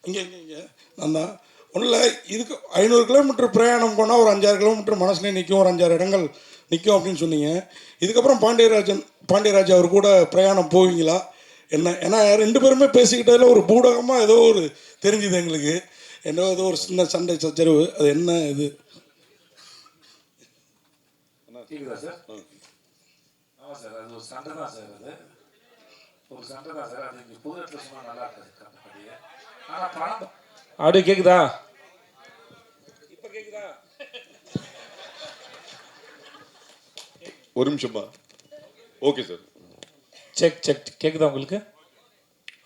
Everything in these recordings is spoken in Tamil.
இங்கே இங்கே இங்கே நான் தான் ஒன்றும் இல்லை. இதுக்கு 500 கிலோமீட்டர் பிரயாணம் போனால் ஒரு 5-6 கிலோமீட்டர் மனசுலேயே நிற்கும், ஒரு 5-6 இடங்கள் நிற்கும் அப்படின்னு சொன்னீங்க. இதுக்கப்புறம் பாண்டியராஜ் அவர் கூட பிரயாணம் போவீங்களா என்ன? ஏன்னா 2 பேருமே பேசிக்கிட்டதில் ஒரு பூடகமாக ஏதோ ஒரு தெரிஞ்சுது எங்களுக்கு. ஏதோ ஒரு சின்ன சண்டை சச்சரவு, அது என்ன இது? கேக்குதா சார்? ஆமாம் சார், அது ஒரு சண்டை தான் சார். அது ஒரு சண்டை தான் சார். அது இங்கே புது இடத்துல சொன்னால் நல்லா இருக்காது கண்டிப்பாக. ஆனால் பணம் அப்படியே கேட்குதா? இப்போ கேட்குதா? ஒரு நிமிஷமா. ஓகே சார், செக் கேட்குதா உங்களுக்கு?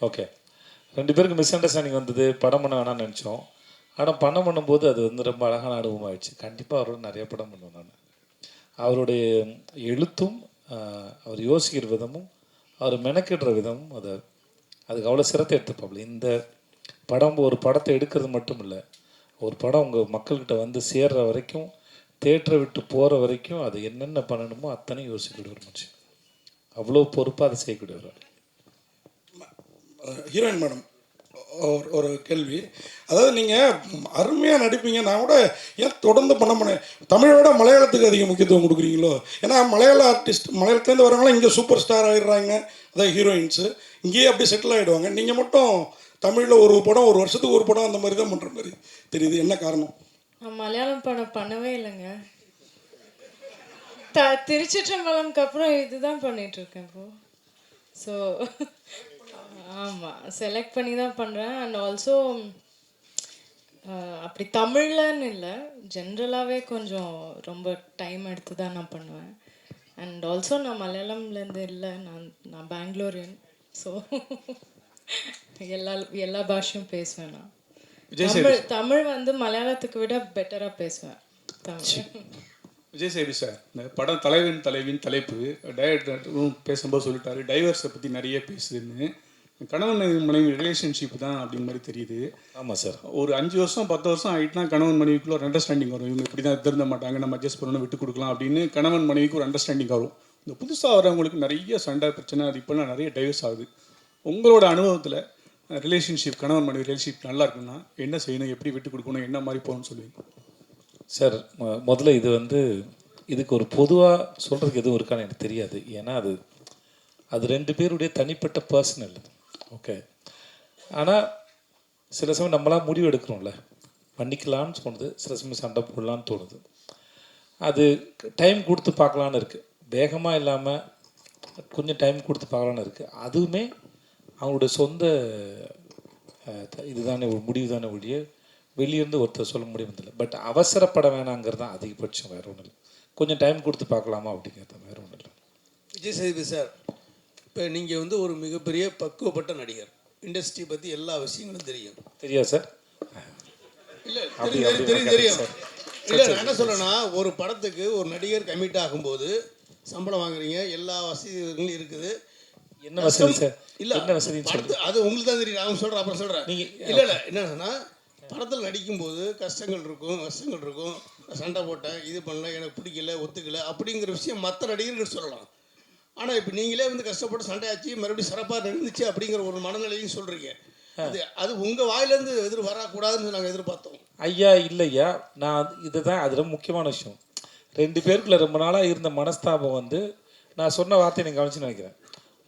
ஓகே. 2 பேருக்கு மிஸ் அண்டர்ஸ்டாண்டிங் வந்தது, படம் பண்ண வேணாம்னு நினச்சோம். ஆனால் படம் பண்ணும்போது அது வந்து ரொம்ப அழகான அனுபவம் ஆயிடுச்சு. கண்டிப்பாக அவரோட நிறைய படம் பண்ணுவேன் நான். அவருடைய எழுத்தும் அவர் யோசிக்கிற விதமும் அவர் மெனக்கிடுற விதமும் அதுக்கு அவ்வளோ சிரத்தை எடுத்துப்பாப்புல. இந்த படம் ஒரு படத்தை எடுக்கிறது மட்டும் இல்லை, ஒரு படம் உங்கள் மக்கள்கிட்ட வந்து சேர்ற வரைக்கும், தேட்டரை விட்டு போகிற வரைக்கும் அது என்னென்ன பண்ணணுமோ அத்தனையும் யோசிக்கக்கூடிய ஒரு மனுஷன். அவ்வளோ பொறுப்பாக அதை செய்யக்கூடியவர். ஹீரோயின் மேடம், ஒரு கேள்வி. அதாவது நீங்கள் அருமையாக நடிப்பீங்க, நான் கூட ஏன் தொடர்ந்து பண்ண முடியும்? தமிழை விட மலையாளத்துக்கு அதிக முக்கியத்துவம் கொடுக்குறீங்களோ? ஏன்னா மலையாள ஆர்டிஸ்ட், மலையாளத்துலேருந்து வரவங்களாம் இங்கே சூப்பர் ஸ்டார் ஆகிடுறாங்க, அதாவது ஹீரோயின்ஸு இங்கேயே அப்படி செட்டில் ஆகிடுவாங்க. நீங்கள் மட்டும் தமிழில் ஒரு படம், ஒரு வருஷத்துக்கு ஒரு படம், அந்த மாதிரி தான் பண்ணுற மாதிரி தெரியுது. என்ன காரணம்? நான் மலையாளம் படம் பண்ணவே இல்லைங்க. திருச்சிற்றம்பலம்க்கு அப்புறம் இதுதான் பண்ணிகிட்ருக்கேன் இப்போது. ஸோ ஆமாம், செலக்ட் பண்ணி தான் பண்ணுறேன். அண்ட் ஆல்சோ அப்படி தமிழ்லன்னு இல்லை, ஜென்ரலாகவே கொஞ்சம் ரொம்ப டைம் எடுத்து தான் நான் பண்ணுவேன். அண்ட் ஆல்சோ நான் மலையாளம்லேருந்து இல்லை, நான் பெங்களூரியன். ஸோ எல்லா பாஷையும் பேசுவேன் நான். தமிழ் வந்து மலையாளத்துக்கு விட பெட்டராக பேசுவேன் தமிழ். விஜய் சேவி சார், இந்த படம் தலைவின் தலைப்பு டைரக்டரும் பேசும்போது சொல்லிட்டாரு, டைவர்ஸை பற்றி நிறைய பேசுதுன்னு. கணவன் மனைவி ரிலேஷன்ஷிப் தான் அப்படிங்கிற மாதிரி தெரியுது. ஆமாம் சார். ஒரு 5 வருஷம் 10 வருஷம் ஆகிட்டுனா கணவன் மனைவிக்குள்ள ஒரு அண்டர்ஸ்டாண்டிங் வரும். இவங்க இப்படி தான் திருந்த மாட்டாங்க, நம்ம அட்ஜஸ்ட் பண்ணணும், விட்டு கொடுக்கலாம் அப்படின்னு கணவன் மனைவிக்கு ஒரு அண்டர்ஸ்டாண்டிங் வரும். இந்த புதுசாக வரவங்களுக்கு நிறைய சண்டை பிரச்சனை, அது இப்போலாம் நிறைய டைவர்ஸ் ஆகுது. உங்களோட அனுபவத்தில் ரிலேஷன்ஷிப், கணவன் மனைவி ரிலேஷன்ஷிப் நல்லா இருக்குன்னா என்ன செய்யணும், எப்படி விட்டு கொடுக்கணும், என்ன மாதிரி போகணும்னு சொல்லுவீங்க சார்? முதல்ல இது வந்து இதுக்கு ஒரு பொதுவாக சொல்கிறதுக்கு எதுவும் இருக்கான்னு எனக்கு தெரியாது. ஏன்னா அது 2 பேருடைய தனிப்பட்ட பர்சனல். ஓகே. ஆனால் சில சமயம் நம்மளாம் முடிவு எடுக்கிறோம்ல, பண்ணிக்கலான்னு தோணுது, சில சமயம் சண்டை போடலான்னு தோணுது. அது டைம் கொடுத்து பார்க்கலான்னு இருக்குது, வேகமாக இல்லாமல் கொஞ்சம் டைம் கொடுத்து பார்க்கலான்னு இருக்குது. அதுவுமே அவங்களுடைய சொந்த இதுதானே ஒரு முடிவு தானே ஒழிய வெளியிருந்து ஒருத்தர் சொல்ல முடியுதில்லை. பட் அவசரப்பட வேணாங்கிறது தான் அதிகபட்சம், வேறு ஒன்றும் இல்லை. கொஞ்சம் டைம் கொடுத்து பார்க்கலாமா அப்படிங்கிறது வேறு ஒன்றும் இல்லை. விஜய் சேதுபதி சார், இப்போ நீங்கள் வந்து ஒரு மிகப்பெரிய பக்குவப்பட்ட நடிகர், இண்டஸ்ட்ரி பற்றி எல்லா விஷயங்களும் தெரியும். தெரியாது சார்? இல்லை தெரியும். இல்லை, நான் என்ன சொல்கிறேன்னா, ஒரு படத்துக்கு ஒரு நடிகர் கமிட் ஆகும்போது சம்பளம் வாங்குறீங்க, எல்லா வசதிகளும் இருக்குது. என்ன வசதி சார்? இல்லை, என்ன வசதி அது உங்களுக்கு தான் தெரியும். நான் சொல்கிறேன், அப்புறம் சொல்கிறேன். நீங்கள் இல்லை என்னன்னா, படத்தில் நடிக்கும்போது கஷ்டங்கள் இருக்கும், சண்டை போட்டேன், இது பண்ணல, எனக்கு பிடிக்கல, ஒத்துக்கலை அப்படிங்கிற விஷயம் மற்ற நடிகர்கள் சொல்லலாம். ஆனால் இப்போ நீங்களே வந்து கஷ்டப்பட்டு சண்டையாச்சு, மறுபடியும் சிறப்பாக நடந்துச்சு அப்படிங்கிற ஒரு மனநிலையும் சொல்கிறீங்க. அது உங்கள் வாயிலேருந்து வரக்கூடாதுன்னு நாங்கள் எதிர்பார்த்தோம். ஐயா இல்லையா, நான் இதுதான் அது ரொம்ப முக்கியமான விஷயம். 2 பேருக்குள்ள ரொம்ப நாளாக இருந்த மனஸ்தாபம் வந்து, நான் சொன்ன வார்த்தையை நீங்கள் கவனிச்சு நினைக்கிறேன்.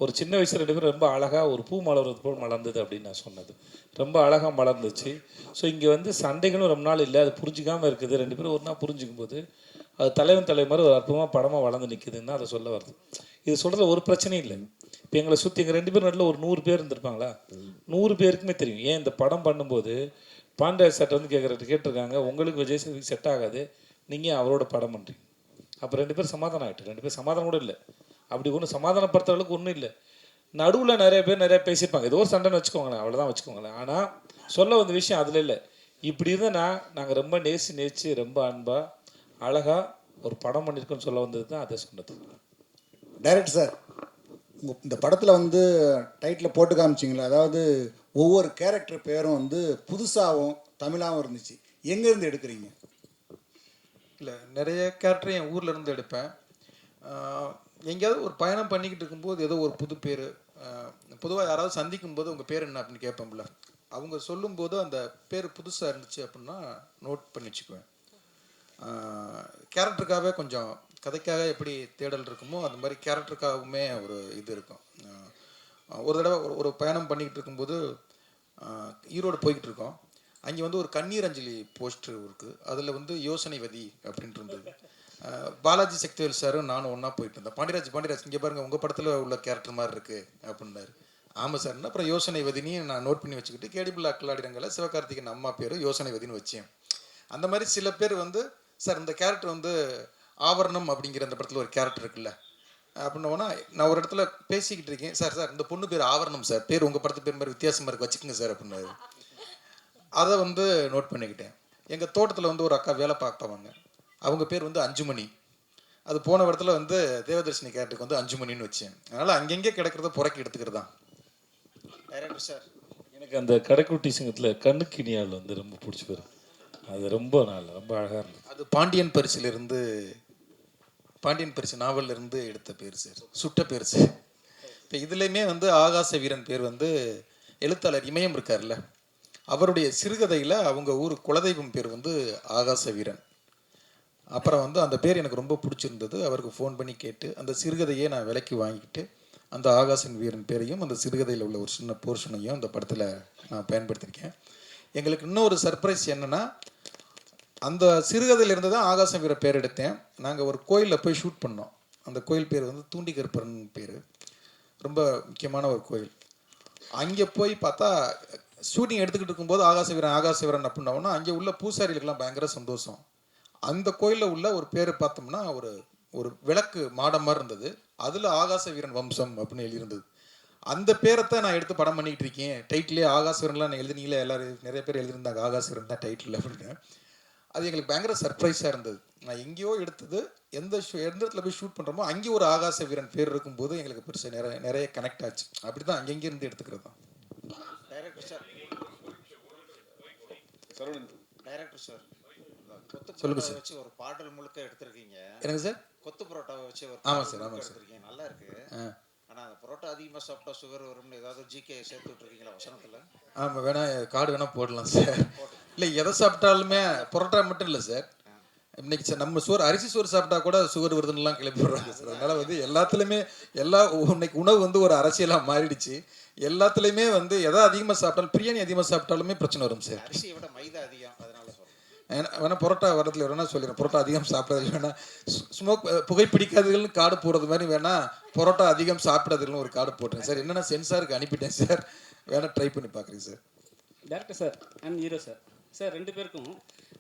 ஒரு சின்ன வயசில் 2 பேரும் ரொம்ப அழகாக ஒரு பூ மலர்வது போல் மலர்ந்தது அப்படின்னு நான் சொன்னது ரொம்ப அழகாக மலர்ந்துச்சு. ஸோ இங்கே வந்து சண்டைகளும் ரொம்ப நாள் இல்லை, அது புரிஞ்சிக்காமல் இருக்குது. 2 பேரும் ஒரு நாள் புரிஞ்சிக்கும் போது அது தலைவன் மாதிரி ஒரு அற்புதமாக படமாக வளர்ந்து நிற்குதுன்னு தான் அதை சொல்ல வருது. இது சொல்கிறதுல ஒரு பிரச்சனையும் இல்லை. இப்போ எங்களை சுற்றி எங்கள் 2 பேர் நடுவில் ஒரு 100 பேர் இருந்திருப்பாங்களா? 100 பேருக்குமே தெரியும். ஏன் இந்த படம் பண்ணும்போது பாண்டியராஜ் சார்ட்ட வந்து கேட்டிருக்காங்க, உங்களுக்கு விஜய் சேதுபதி செட் ஆகாது, நீங்கள் அவரோட படம் பண்ணுறீங்க. அப்போ 2 பேர் சமாதானம் ஆகிட்டு. 2 பேர் சமாதானம் கூட இல்லை, அப்படி ஒன்றும் சமாதானப்படுத்துற அளவுக்கு ஒன்றும் இல்லை. நடுவில் நிறைய பேர் நிறைய பேசியிருப்பாங்க, ஏதோ ஒரு சண்டைன்னு வச்சுக்கோங்களேன், அவ்வளோதான் வச்சுக்கோங்களேன். ஆனால் சொல்ல வந்த விஷயம் அதில் இல்லை. இப்படி இருந்தால் நாங்கள் ரொம்ப நேசிச்சு ரொம்ப அன்பாக அழகாக ஒரு படம் பண்ணியிருக்கோன்னு சொல்ல வந்தது தான் அதை சொன்னது. டைரக்டர் சார், இந்த படத்தில் வந்து டைட்டில் போட்டு காமிச்சிங்களா, அதாவது ஒவ்வொரு கேரக்டர் பேரும் வந்து புதுசாகவும் தமிழாகவும் இருந்துச்சு. எங்கேருந்து எடுக்கிறீங்க? இல்லை, நிறைய கேரக்டர் என் ஊரில் இருந்து எடுப்பேன். எங்கேயாவது ஒரு பயணம் பண்ணிக்கிட்டு இருக்கும்போது ஏதோ ஒரு புது பேர், பொதுவாக யாராவது சந்திக்கும் போது உங்கள் பேர் என்ன அப்படின்னு கேட்போம்ல, அவங்க சொல்லும்போது அந்த பேர் புதுசாக இருந்துச்சு அப்படின்னா நோட் பண்ணி வச்சுக்குவேன். கேரக்டருக்காகவே கொஞ்சம் கதைக்காக எப்படி தேடல் இருக்குமோ அந்த மாதிரி கேரக்டருக்காகவுமே ஒரு இது இருக்கும். ஒரு தடவை ஒரு பயணம் பண்ணிக்கிட்டு இருக்கும்போது ஈரோடு போய்கிட்டு இருக்கோம். அங்கே வந்து ஒரு கண்ணீர் அஞ்சலி போஸ்டர் இருக்குது. அதில் வந்து யோசனைவதி அப்படின்ட்டு இருந்தது. பாலாஜி சக்திவேல் சாரும் நானும் ஒன்றா போயிட்டு இருந்தேன். பாண்டியராஜ் இங்கே பாருங்கள் உங்கள் படத்தில் உள்ள கேரக்டர் மாதிரி இருக்குது அப்படின்னாரு. ஆமாம் சார்னா அப்புறம் யோசனைவதினியும் நான் நோட் பண்ணி வச்சுக்கிட்டு கேடிபிள் அக்கலாடிரங்களில் சிவகார்த்திகேயன் அம்மா பேர் யோசனைவதின்னு வச்சேன். அந்த மாதிரி சில பேர் வந்து சார் இந்த கேரக்டர் வந்து ஆவரணம் அப்படிங்கிற அந்த படத்தில் ஒரு கேரக்டர் இருக்குல்ல அப்படின்னோன்னா நான் ஒரு இடத்துல பேசிக்கிட்டு இருக்கேன். சார் இந்த பொண்ணு பேர் ஆவரணம் சார், பேர் உங்கள் படத்து பேர் மாதிரி வித்தியாசமாக இருக்குது வச்சுக்கோங்க சார் அப்படின்னாரு. அதை வந்து நோட் பண்ணிக்கிட்டேன். எங்கள் தோட்டத்தில் வந்து ஒரு அக்கா வேலை பார்ப்பாங்க, அவங்க பேர் வந்து அஞ்சுமணி. அது போன இடத்துல வந்து தேவதர்ஷினி கேரக்டருக்கு வந்து அஞ்சுமணின்னு வச்சேன். அதனால் அங்கங்கே கிடக்கிறத புறக்கி எடுத்துக்கிறது தான். டைரக்டர் சார், எனக்கு அந்த கடைக்குட்டி சிங்கத்தில் கண்ணுக்கினியால் வந்து ரொம்ப பிடிச்சி போயிருக்கு. அது ரொம்ப ரொம்ப அழகாக இருந்தது. அது பாண்டியன் பரிசு நாவலிருந்து எடுத்த பேர் சார், சுட்ட பேர் சார். இப்போ இதுலேயுமே வந்து ஆகாச வீரன் பேர் வந்து எழுத்தாளர் இமயம் இருக்கார்ல, அவருடைய சிறுகதையில் அவங்க ஊர் குலதெய்வம் பேர் வந்து ஆகாச வீரன். அப்புறம் வந்து அந்த பேர் எனக்கு ரொம்ப பிடிச்சிருந்தது. அவருக்கு ஃபோன் பண்ணி கேட்டு அந்த சிறுகதையை நான் விலைக்கு வாங்கிக்கிட்டு அந்த ஆகாசன் வீரன் பேரையும் அந்த சிறுகதையில் உள்ள ஒரு சின்ன போர்ஷனையும் அந்த படத்தில் நான் பயன்படுத்தியிருக்கேன். எங்களுக்கு இன்னொரு சர்ப்ரைஸ் என்னென்னா, அந்த சிறுகதையிலிருந்து தான் ஆகாசம் வீர பேர் எடுத்தேன். நாங்கள் ஒரு கோயிலில் போய் ஷூட் பண்ணோம். அந்த கோயில் பேர் வந்து தூண்டிகற்பரன் பேர், ரொம்ப முக்கியமான ஒரு கோயில். அங்கே போய் பார்த்தா ஷூட்டிங் எடுத்துக்கிட்டு இருக்கும்போது ஆகாச வீரன் அப்படின்னோன்னா அங்கே உள்ள பூசாரிகளுக்கெல்லாம் பயங்கர சந்தோஷம். அந்த கோயிலில் உள்ள ஒரு பேர் பார்த்தோம்னா ஒரு விளக்கு மாடம் மாதிரி இருந்தது, அதில் ஆகாச வீரன் வம்சம் அப்படின்னு எழுதியிருந்தது. அந்த பேரத்தை நான் எடுத்து படம் பண்ணிக்கிட்டு இருக்கேன். டைட்டிலே ஆகாச வீரன்லாம் நான் எழுதினீங்களே, எல்லாரும் நிறைய பேர் எழுதியிருந்தாங்க ஆகாச வீரன் தான் டைட்டில் அப்படின்னு. அது எங்களுக்கு பயங்கர சர்ப்ரைஸாக இருந்தது. நான் எங்கேயோ எடுத்தது எந்த இடத்துல போய் ஷூட் பண்ணுறோமோ அங்கே ஒரு ஆகாச வீரன் பேர் இருக்கும்போது எங்களுக்கு பெருசாக நிறைய கனெக்ட் ஆச்சு. அப்படி தான் அங்கங்கே இருந்து எடுத்துக்கிறது தான். டைரக்டர் சார், சொல்லுங்க சார். வச்சு ஒரு பாடல் முழுக்க எடுத்திருக்கீங்க. எனக்கு சார் கொத்து பரோட்டாவை வச்சு ஒரு ஆமாம் சார் எடுத்திருக்கீங்க, நல்லா இருக்கு. ஆனால் அந்த பரோட்டா அதிகமாக சாப்பிட்டா சுகர் வரும்னு ஏதாவது ஜிகே சேர்த்து விட்டுருக்கீங்களா வசனத்தில்? ஆமாம், கார்டு வேணால் போடலாம் சார். இல்லை, எதை சாப்பிட்டாலுமே பரோட்டா மட்டும் இல்லை சார். இன்னைக்கு சார் நம்ம அரிசி சோறு சாப்பிட்டா கூட சுகர் வருதுன்னுலாம் கிளப்பி விடுறாங்க சார். அதனால் வந்து எல்லாத்துலேயுமே இன்னைக்கு உணவு வந்து ஒரு அரசியலாக மாறிடுச்சு. எல்லாத்துலேயுமே வந்து எதை அதிகமாக சாப்பிட்டாலும், பிரியாணி அதிகமாக சாப்பிட்டாலுமே பிரச்சனை வரும் சார். அரிசியை விட மைதா அதிகம், அதனால சொல்கிறேன். வேணா பரோட்டா வரதுல வேணா சொல்லிடுறேன், பரோட்டா அதிகம் சாப்பிட்றது வேணா, புகைப்பிடிக்காதுகள்னு கார்டு போடுறது மாதிரி வேணா பரோட்டா அதிகம் சாப்பிட்றதுன்னு ஒரு கார்டு போட்டுறேன் சார். என்னென்னா சென்சாருக்கு அனுப்பிட்டேன் சார், வேணா ட்ரை பண்ணி பார்க்குறேன் sir. Director sir and hero sir ரெண்டு பேருக்கும்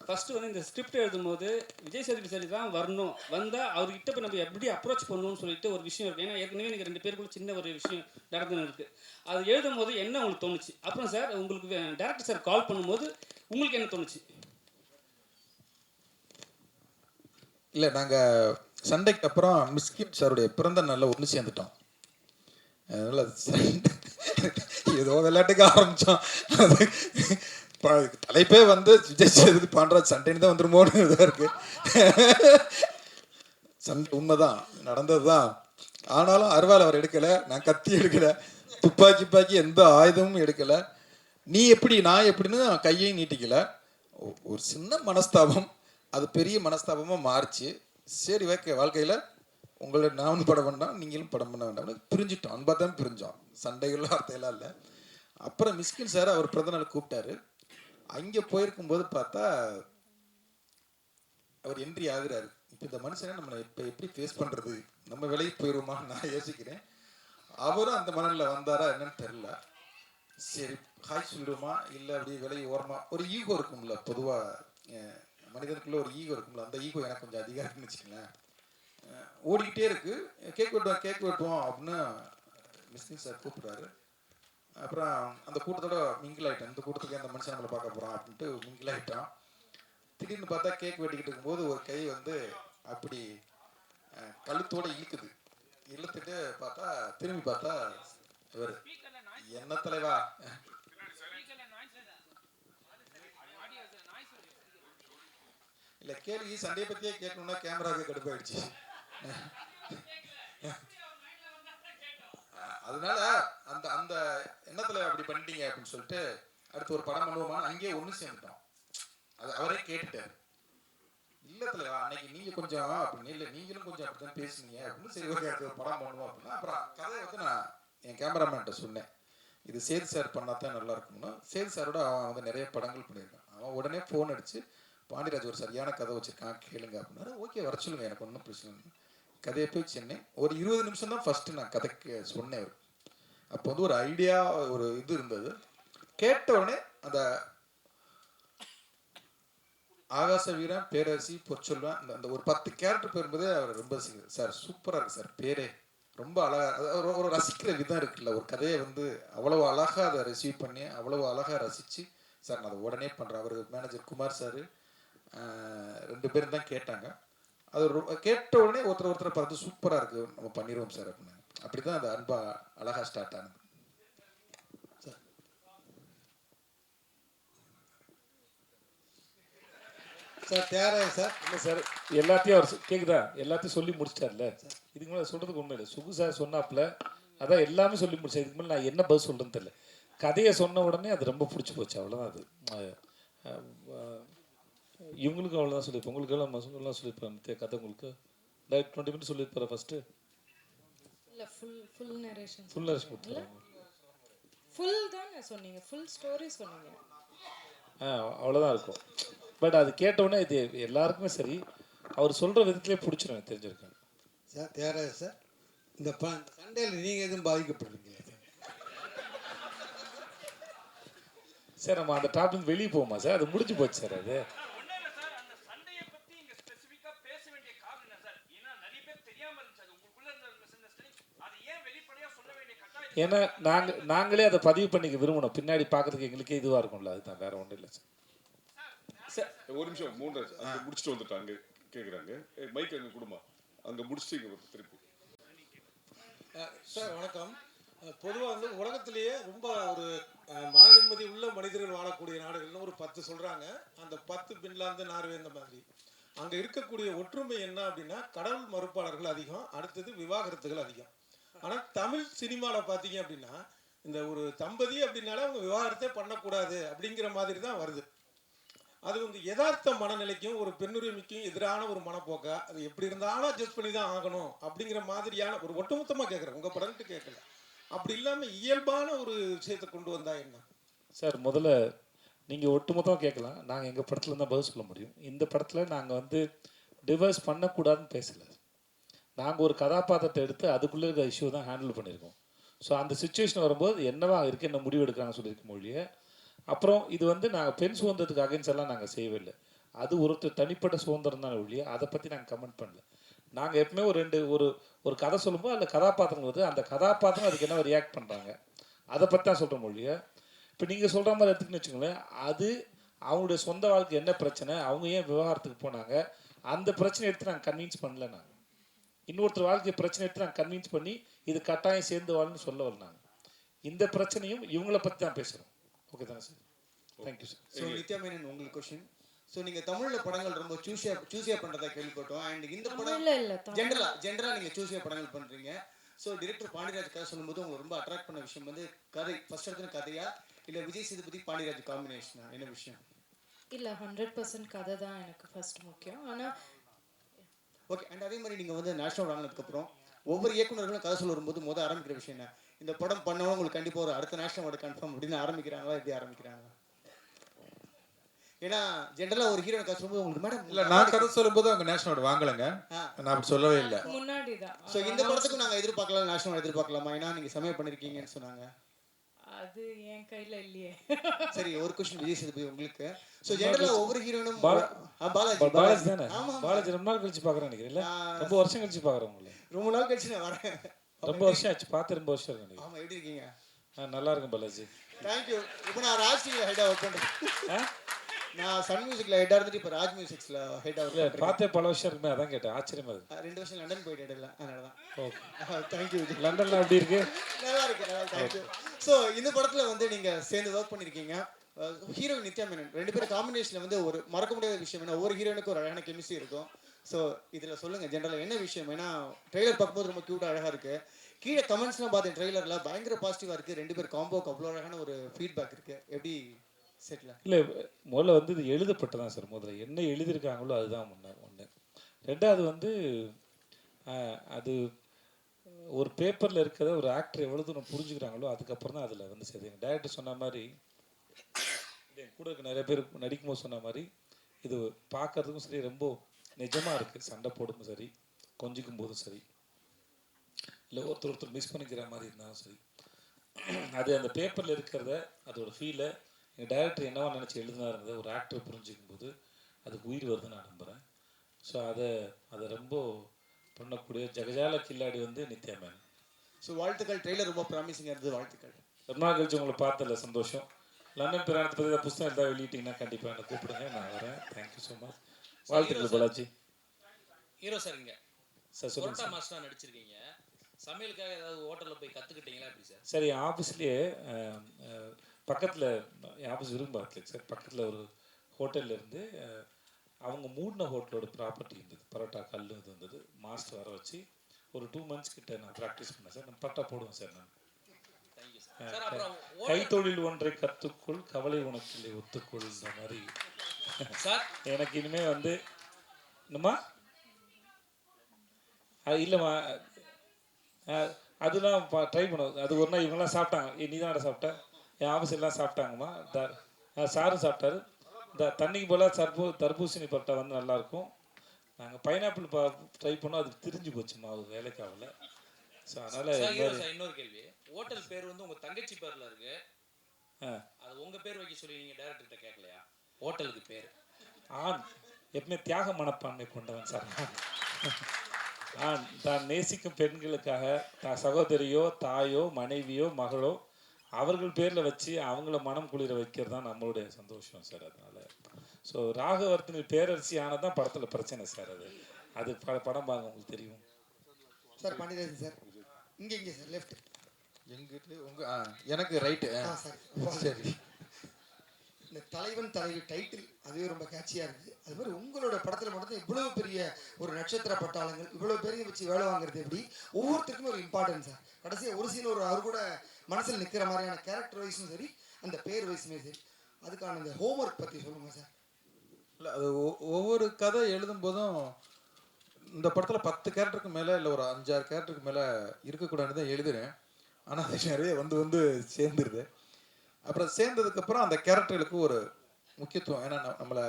ஃபஸ்ட்டு வந்து இந்த ஸ்கிரிப்ட் எழுதும்போது விஜய் சேதுபதி சார் தான் வரணும், வந்தால் அவர்கிட்ட போய் நம்ம எப்படி அப்ரோச் பண்ணணும்னு சொல்லிட்டு ஒரு விஷயம் இருக்குது. ஏன்னா ஏற்கனவே எனக்கு ரெண்டு பேருக்குள்ள சின்ன ஒரு விஷயம் நடந்துன்னு இருக்குது. அது எழுதும் போது என்ன உங்களுக்கு தோணுச்சு? அப்புறம் சார் உங்களுக்கு டேரக்டர் சார் கால் பண்ணும்போது உங்களுக்கு என்ன தோணுச்சு? இல்லை, நாங்கள் சண்டைக்கு அப்புறம் மிஸ்கின் சாருடைய பிறந்த நாளில் ஒன்று சேர்ந்துட்டோம். அதனால் ஏதோ விளையாட்டுக்கு ஆரம்பித்தோம். தலைப்பே வந்து விஜய் சேதுபதி பாண்டராஜ் சண்டைன்னு தான் வந்துருமோன்னு இதாக இருக்குது. சண்டை உண்மைதான், நடந்தது தான். ஆனாலும் அருவாள் அவர் எடுக்கலை, நான் கத்தி எடுக்கலை, துப்பாக்கி எந்த ஆயுதமும் எடுக்கலை. நீ எப்படி நான் எப்படின்னு கையையும் நீட்டிக்கலை. ஒரு சின்ன மனஸ்தாபம், அது பெரிய மனஸ்தாபமாக மாறிச்சு. சரி ஓகே, வாழ்க்கையில் உங்களை நான் படம் வேண்டாம், நீங்களும் படம் பண்ண வேண்டாம்னு பிரிஞ்சிட்டோம். அன்பாக தான் பிரிஞ்சோம், சண்டைகள்லாம் வார்த்தையெல்லாம் இல்லை. அப்புறம் மிஸ்கின் சார் அவர் பிறந்தநாள் கூப்பிட்டாரு. அங்கே போயிருக்கும்போது பார்த்தா அவர் என்ட்ரி ஆகுறாரு. இப்போ இந்த மனுஷனை நம்ம இப்போ எப்படி ஃபேஸ் பண்ணுறது, நம்ம விலைக்கு போயிடுவோமா நான் யோசிக்கிறேன். அவரும் அந்த மனநில வந்தாரா என்னன்னு தெரில. சரி ஹாய் சொல்லிடுவோமா, இல்லை அப்படியே விலையை ஓரமா, ஒரு ஈகோ இருக்கும்ல, பொதுவாக மனிதனுக்குள்ள ஒரு ஈகோ இருக்கும்ல, அந்த ஈகோ எனக்கு கொஞ்சம் அதிகம் இருக்குன்னு வச்சுக்கங்களேன். ஓடிக்கிட்டே இருக்கு, கேக் வெட்டுவோம் அப்படின்னு மிஸ்கின் சார் கூப்பிட்றாரு. அப்புறம் அந்த கூட்டத்தோட மிங்கிள் ஆகிட்டேன். இந்த கூட்டத்துக்கு அந்த மனுஷன் நம்மளை பார்க்க போகிறான் அப்படின்ட்டு மிங்கிள் ஆகிட்டோம். திடீர்னு பார்த்தா கேக் வெட்டிக்கிட்டு இருக்கும்போது ஒரு கை வந்து அப்படி கழுத்தோடு இழுக்குது. இழுத்துட்டு பார்த்தா திரும்பி பார்த்தா இவர், என்ன தலைவா, இல்லை கேள்வி சண்டையை பற்றியே கேட்கணும்னா கேமராவுக்கு கடுப்பாயிடுச்சு. அதனால அந்த அந்த எண்ணத்துல அப்படி பண்ணிட்டீங்க அப்படின்னு சொல்லிட்டு அடுத்து ஒரு படம் பண்ணுவோமான்னு அங்கேயே ஒன்று சேர்ந்துட்டோம். அது அவரே கேட்டுட்டாரு. இல்லத்துல அன்னைக்கு நீங்க கொஞ்சம் அப்படின்னு, இல்லை நீங்களும் கொஞ்சம் அப்படிதான் பேசுனீங்க அப்படின்னு, சரி ஓகே அடுத்து ஒரு படம் பண்ணுவோம் அப்படின்னா, அப்புறம் கதையை வந்து நான் என் கேமராமேன்ட்ட சொன்னேன், இது சேது சார் பண்ணா தான் நல்லா இருக்கும்னா. சேது சாரோட அவன் வந்து நிறைய படங்கள் பண்ணியிருக்கான். அவன் உடனே ஃபோன் அடிச்சு, பாண்டியராஜ் ஒரு சரியான கதை வச்சிருக்கான் கேளுங்க அப்படின்னா, ஓகே வர சொல்லுங்க எனக்கு ஒன்றும் பிரச்சனை இல்லை. கதையை போய் சென்னேன். ஒரு 20 நிமிஷம் தான் ஃபர்ஸ்ட் நான் கதைக்கு சொன்னேன் அவருக்கு. அப்போ வந்து ஒரு ஐடியா, ஒரு இது இருந்தது. கேட்ட உடனே அந்த ஆகாச வீரன், பேரரசி, பொற்சொல்வன், அந்த ஒரு 10 கேரக்டர் பேரும்போதே அவர் ரொம்ப சார் சூப்பராக இருக்கு சார், பேரே ரொம்ப அழகா, ஒரு ரசிக்கிற விதம் இருக்குல்ல, ஒரு கதையை வந்து அவ்வளவு அழகா அதை ரிசீவ் பண்ணி அவ்வளவு அழகா ரசிச்சு, சார் நான் அதை உடனே பண்ணுறேன். அவர் மேனேஜர் குமார் சார் 2 பேரும் தான் கேட்டாங்க. அது கேட்ட உடனே ஒருத்தர் பார்த்து சூப்பராக இருக்கு, நம்ம பண்ணிடுவோம் சார் அப்படின்னு. அப்படிதான் அது அன்பா அழகா ஸ்டார்ட் ஆனது. Sir Thyagarajan sir. இல்லை சார், எல்லாத்தையும் அவர் கேட்குதா, எல்லாத்தையும் சொல்லி முடிச்சிட்டார்ல. இதுக்கு மேலே சொல்கிறதுக்கு ஒன்றும் இல்லை. சுகு சார் சொன்னாப்புல அதான் எல்லாமே சொல்லி முடிச்சேன். இதுக்கு மேலே நான் என்ன பதில் சொல்கிறேன்னு தெரியல. கதையை சொன்ன உடனே அது ரொம்ப பிடிச்சி போச்சு, அவ்வளோதான். அது இவங்களுக்கும் அவ்வளோதான் சொல்லியிருப்பேன். உங்களுக்கு எல்லாம் சொல்லலாம் சொல்லியிருப்பேன். கதை உங்களுக்கு 20 மினிட்ஸ் சொல்லியிருப்பாரு ஃபஸ்ட்டு. இல்லை ஃபுல் நரேஷன் கொடுத்துருவாங்க. ஃபுல் தானே சொன்னீங்க, ஃபுல் ஸ்டோரி சொன்னீங்க. அவ்வளோதான் இருக்கும். பட் அது கேட்டவுடனே இது எல்லாருக்குமே சரி, அவர் சொல்கிற விதத்துலேயே பிடிச்சிடும், எனக்கு தெரிஞ்சிருக்கேன். சார் தியாகராஜன் சார், இந்த சண்டையில் நீங்கள் எதுவும் பாதிக்கப்படுறீங்களா சார்? சார் நம்ம அந்த டாபிக் வெளியே போகுமா சார்? அது முடிஞ்சு போச்சு சார். அது ஏன்னா நாங்களே அதை பதிவு பண்ணிக்க விரும்பணும், பின்னாடி பார்க்கறதுக்கு எங்களுக்கே இதுவாக இருக்கும்ல, அதுதான், வேற ஒன்றும் இல்லை சார். ஒரு நிமிஷம், 3 அங்கே முடிச்சுட்டு வந்துட்டாங்க, அங்கே கேட்குறாங்க. மைக் அங்கே கொடுமா, அங்கே முடிச்சுட்டு இங்கே திருப்பி. சார் வணக்கம். பொதுவாக வந்து உலகத்திலேயே ரொம்ப ஒரு மன நிம்மதி உள்ள மனிதர்கள் வாழக்கூடிய நாடுகள்னு ஒரு 10 சொல்கிறாங்க. அந்த 10 பின்லாந்து, நார்வே, இந்த மாதிரி. அங்கே இருக்கக்கூடிய ஒற்றுமை என்ன அப்படின்னா, கடவுள் மறுப்பாளர்கள் அதிகம், அடுத்தது விவாகரத்துகள் அதிகம். ஆனால் தமிழ் சினிமாவில் பார்த்தீங்க அப்படின்னா, இந்த ஒரு தம்பதி அப்படின்னாலே அவங்க விவாகரத்தே பண்ணக்கூடாது அப்படிங்கிற மாதிரி தான் வருது. அது வந்து யதார்த்த மனநிலைக்கும் ஒரு பெண்ணுரிமைக்கும் எதிரான ஒரு மனப்போக்கா, அது எப்படி இருந்தாலும் அட்ஜஸ்ட் பண்ணி தான் ஆகணும் அப்படிங்கிற மாதிரியான ஒரு ஒட்டுமொத்தமாக கேட்குறேன், உங்கள் படம்ட்டு கேட்கல. அப்படி இல்லாமல் இயல்பான ஒரு விஷயத்தை கொண்டு வந்தா என்ன சார்? முதல்ல நீங்கள் ஒட்டுமொத்தமாக கேட்கலாம், நாங்கள் எங்கள் படத்தில் தான் பதில் சொல்ல முடியும். இந்த படத்தில் நாங்கள் வந்து டிவர்ஸ் பண்ணக்கூடாதுன்னு பேசலை. நாங்கள் ஒரு கதாபாத்திரத்தை எடுத்து அதுக்குள்ளே இருக்கிற இஷ்யூ தான் ஹேண்டில் பண்ணியிருக்கோம். ஸோ அந்த சுச்சுவேஷன் வரும்போது என்னவா இருக்குது, என்ன முடிவு எடுக்கிறாங்கன்னு சொல்லியிருக்க மொழியை. அப்புறம் இது வந்து நாங்கள் பெண் சுதந்திரத்துக்கு அகைன்ஸ் எல்லாம் நாங்கள் செய்யவே இல்லை. அது ஒருத்தர் தனிப்பட்ட சுதந்திரம் தான் ஒழிய அதை பற்றி நாங்கள் கமெண்ட் பண்ணல. நாங்கள் எப்பவுமே ஒரு கதை சொல்லும்போது அந்த கதாபாத்திரம் வருது, அந்த கதாபாத்திரம் அதுக்கு என்ன ரியாக்ட் பண்ணுறாங்க அதை பற்றி தான் சொல்கிற மொழியை. இப்போ நீங்கள் சொல்கிற மாதிரி எடுத்துக்கின்னு வச்சுக்கோங்களேன், அது அவங்களுடைய சொந்த வாழ்க்கை என்ன பிரச்சனை, அவங்க ஏன் விவகாரத்துக்கு போனாங்க, அந்த பிரச்சனை எடுத்து நாங்கள் கன்வின்ஸ் பண்ணல. நாங்கள் இன்னொருத்தர் வாழ்க்கை பிரச்சனை எடுத்து நாங்கள் கன்வின்ஸ் பண்ணி இது கட்டாயம் சேர்ந்து வாழ்னு சொல்ல வரல. நாங்கள் இந்த பிரச்சனையும் இவங்கள பற்றி தான் பேசுகிறோம். ஓகே தானே sir? Thank you sir. So Nithya Menon, உங்களுக்கு கொஸ்டின். ஸோ நீங்கள் தமிழில் படங்கள் ரொம்ப சூஸியாக பண்ணுறதா கேள்விப்பட்டோம். அண்ட் இந்த படம் ஜென்ரலாக நீங்கள் சூஸியாக படங்கள் பண்ணுறீங்க. ஸோ டிரெக்டர் பாண்டியராஜ் கதை சொல்லும்போது உங்களுக்கு ரொம்ப அட்ராக்ட் பண்ண விஷயம் வந்து கதை, ஃபர்ஸ்ட் எடுத்துன கதையா இல்லை விஜய் சேதுபதி பாண்டியராஜ் காம்பினேஷனா, என்ன விஷயம்? இல்லை 100% கதை தான் எனக்கு ஃபர்ஸ்ட் முக்கியம். ஆனால் ஓகே. அண்ட் அதே மாதிரி நீங்கள் வந்து நேஷனல் வாங்கினதுக்கப்புறம் ஒவ்வொரு இயக்குநர்களும் கதை சொல்ல வரும்போது ஆரம்பிக்கிற விஷயம் என்ன, இந்த படம் பண்ணவங்க உங்களுக்கு கண்டிப்பாக ஒரு அடுத்த நேஷனல் அவார்டு கன்ஃபார்ம் அப்படின்னு ஆரம்பிக்கிறாங்களா, எப்படி ஆரம்பிக்கிறாங்க? ஏன்னா ஜென்ரலாக ஒரு ஹீரோனை கதை சொல்லும்போது உங்களுக்கு மேடம் இல்லை, நான் கதை சொல்லும்போது அவங்க நேஷனல் அவார்டு வாங்கலைங்க, நான் அப்படி சொல்லவே இல்லை. முன்னாடி தான். ஸோ இந்த படத்துக்கு நாங்கள் எதிர்பார்க்கலாம், நேஷனல் அவார்டு எதிர்பார்க்கலாமா? ஏன்னா நீங்கள் சமயம் பண்ணியிருக்கீங்கன்னு சொன்னாங்க. அது என் கையில் இல்லையே. சரி, ஒரு கொஸ்டின் விஜய் சேதுபதி உங்களுக்கு. ஸோ ஜென்ரலாக ஒவ்வொரு ஹீரோனும் பாலாஜி தானே? பாலாஜி ரொம்ப நாள் கழிச்சு பார்க்குறேன் நினைக்கிறேன். ரொம்ப வருஷம் கழிச்சு பார்க்குறேன் உங்களை. ரொம்ப நாள் கழிச்சு நான் வரேன். ரொம்ப வருஷம் ஆச்சு, பார்த்து ரொம்ப வருஷம் இருக்கு. ஆமாம், எப்படி இருக்கீங்க? நல்லா இருக்கும் பாலாஜி. தேங்க்யூ. இப்போ நான் ராஜ் டிவியில் ஹெட்டாக ஒர்க் பண்ணுறேன். நான் சன் மியூசிக்கில் ஹெட்டாக இருந்துட்டு இப்போ ராஜ் மியூசிக்ஸில் ஹெட்டாக ஒர்க் பண்ணுறேன். பார்த்தே பல வருஷம் இருக்குமே, அதான் கேட்டேன், ஆச்சரியமா இருக்கு. 2 வருஷம் லண்டன் போயிட்டு இடல, அதனால தான். Okay, thank you. லண்டன்ல எப்படி இருக்கு? நல்லா இருக்கு, நல்லா. தேங்க்யூ. ஸோ இந்த படத்தில் வந்து நீங்கள் சேர்ந்து ஒர்க் பண்ணியிருக்கீங்க. ஹீரோயின் நித்யா மேனன், 2 பேரும் காம்பினேஷனில் வந்து ஒரு மறக்க முடியாத விஷயம். ஏன்னா ஒவ்வொரு ஹீரோனுக்கும் ஒரு அழகான கெமிஸ்ட்ரி இருக்கும். ஸோ இதில் சொல்லுங்கள் ஜென்ரலாக என்ன விஷயம்? ஏன்னா ட்ரெய்லர் பார்க்கும்போது ரொம்ப க்யூட்டாக அழகாக இருக்குது. கீழே கமெண்ட்ஸ்லாம் பார்த்தேன், ட்ரெய்லரில் பயங்கர பாசிட்டிவாக இருக்குது. 2 பேர் காம்போக்கு அவ்வளோ அழகான ஒரு ஃபீட்பேக் இருக்குது. எப்படி செட்டில்? இல்லை முதல்ல வந்து இது எழுதப்பட்டதான் சார். முதல்ல என்ன எழுதியிருக்காங்களோ அதுதான் ஒன்று. ரெண்டாவது வந்து அது ஒரு பேப்பரில் இருக்கிறத ஒரு ஆக்டர் எவ்வளோ தூரம் புரிஞ்சுக்கிறாங்களோ அதுக்கப்புறம் தான் அதில் வந்து சரி. டைரக்டர் சொன்ன மாதிரி, என் கூட இருக்க நிறைய பேர் நடிக்கும்போது சொன்ன மாதிரி, இது பார்க்கறதுக்கும் சரி ரொம்ப நிஜமாக இருக்குது. சண்டை போடும்போது சரி, கொஞ்சிக்கும் போதும் சரி, இல்லை ஒருத்தர் மிஸ் பண்ணிக்கிற மாதிரி இருந்தாலும் சரி, அது அந்த பேப்பரில் இருக்கிறத அதோட ஃபீலை எங்கள் டைரக்டர் என்னவா நினச்சி எழுதினாருங்கிறத ஒரு ஆக்டர் புரிஞ்சிக்கும் போது அதுக்கு உயிர் வருதுன்னு நான் நம்புகிறேன். ஸோ அதை ரொம்ப பண்ணக்கூடிய ஜெகஜால கில்லாடி வந்து நித்யா மேம். ஸோ வாழ்த்துக்கள். ட்ரெய்லர் ரொம்ப ப்ராமிசிங்காக இருந்தது. வாழ்த்துக்கள். ரொம்ப நாள் கழிச்சு உங்களை பார்த்ததில்ல, சந்தோஷம். லண்டன் பிராணத்தை பற்றி புத்தகம் எதாவது வெளியிட்டிங்கன்னா கண்டிப்பாக என்னை கூப்பிடுங்க, நான் வரேன். Thank you so much. வாழ்த்துக்கள் பாலாஜி. ஹீரோ சார் இங்கே சார் சொல்லுங்கள் சார். மாஸ்டராக நடிச்சிருக்கீங்க. சமையலுக்காக ஏதாவது ஹோட்டலில் போய் கற்றுக்கிட்டீங்களா எப்படி சார்? சரி, என் ஆஃபீஸ்லேயே பக்கத்தில், என் ஆஃபீஸ் விரும்பாக்கல சார், பக்கத்தில் ஒரு ஹோட்டலில் இருந்து அவங்க மூடின ஹோட்டலோட ப்ராப்பர்ட்டி இருந்தது. பரோட்டா கல் இது இருந்தது. மாஸ்டர் வர வச்சு ஒரு 2 months கிட்ட நான் ப்ராக்டிஸ் பண்ணேன் சார். நான் பரோட்டா போடுவேன் சார். நான் கைத்தொழில் ஒன்றை கற்றுக்கொள், கவலை உனக்கில்லை ஒத்துக்கொள், இந்த மாதிரி சார். எனக்கு இனிமேல் வந்து என்னம்மா இல்லைம்மா அதெல்லாம் ட்ரை பண்ணுவோம். அது ஒரு நாள் இவங்கெல்லாம் சாப்பிட்டாங்க. நீ தான் சாப்பிட்ட, என் ஆஃபீஸ் எல்லாம் சாப்பிட்டாங்கம்மா. சாரும் சாப்பிட்டாரு. இந்த தண்ணிக்கு போல தர்பூசணி பரோட்டா வந்து நல்லாயிருக்கும். நாங்கள் பைனாப்பிள் ட்ரை பண்ணோம், அது திரிஞ்சு போச்சுமா, அது வேலைக்கு ஆகல. ஸோ அதனால் இன்னொரு கேள்வி. ஹோட்டல் பேர் வந்து உங்கள் தங்கச்சி பேரில் இருக்கு, அது உங்கள் பேர் வைக்க சொல்லி நீங்கள் டைரக்டர்கிட்ட கேட்கலையா? ஹோட்டலுக்கு பேர் எப்பவுமே தியாக மனப்பான்மை கொண்டவன் சார். தான் நேசிக்கும் பெண்களுக்காக தான் சகோதரியோ தாயோ மனைவியோ மகளோ அவர்கள் பேரில் வச்சு அவங்கள மனம் குளிர வைக்கிறது தான் நம்மளுடைய சந்தோஷம் சார். அதனால் ஸோ ராகவர்த்தனின் பேரரசி ஆனதான் படத்தில் பிரச்சனை சார். அது படம் பாருங்க, உங்களுக்கு தெரியும் சார். பாண்டியராஜன் சார் இங்கே சார் லெஃப்ட். எங்கிட்ட எனக்கு ரைட்டு சார். சரி. இந்த தலைவன் தலைவி டைட்டில் அதுவே ரொம்ப கேட்சியாக இருக்குது. அது மாதிரி உங்களோட படத்தில் மட்டும் இவ்வளோ பெரிய ஒரு நட்சத்திர பட்டாளங்கள் இவ்வளோ பெரிய வச்சு வேலை வாங்குறது எப்படி? ஒவ்வொருத்தருக்குமே ஒரு இம்பார்ட்டன்ஸ் சார். கடைசியாக ஒரு சீன் ஒரு அவர் கூட மனசில் நிற்கிற மாதிரியான கேரக்டர் வைஸும் சரி, அந்த பேர் வைஸுமே சரி, அதுக்கான இந்த ஹோம்ஒர்க் பற்றி சொல்லுங்கள் சார். இல்லை, அது ஒவ்வொரு கதை எழுதும் போதும் இந்த படத்தில் 10 கேரக்டருக்கு மேலே இல்லை ஒரு 5-6 கேரக்டருக்கு மேலே இருக்கக்கூடாதுன்னு தான் எழுதுறேன். ஆனால் அது நிறைய வந்து சேர்ந்துருது. அப்புறம் சேர்ந்ததுக்கப்புறம் அந்த கேரக்டர்களுக்கு ஒரு முக்கியத்துவம், ஏன்னா நம்மளை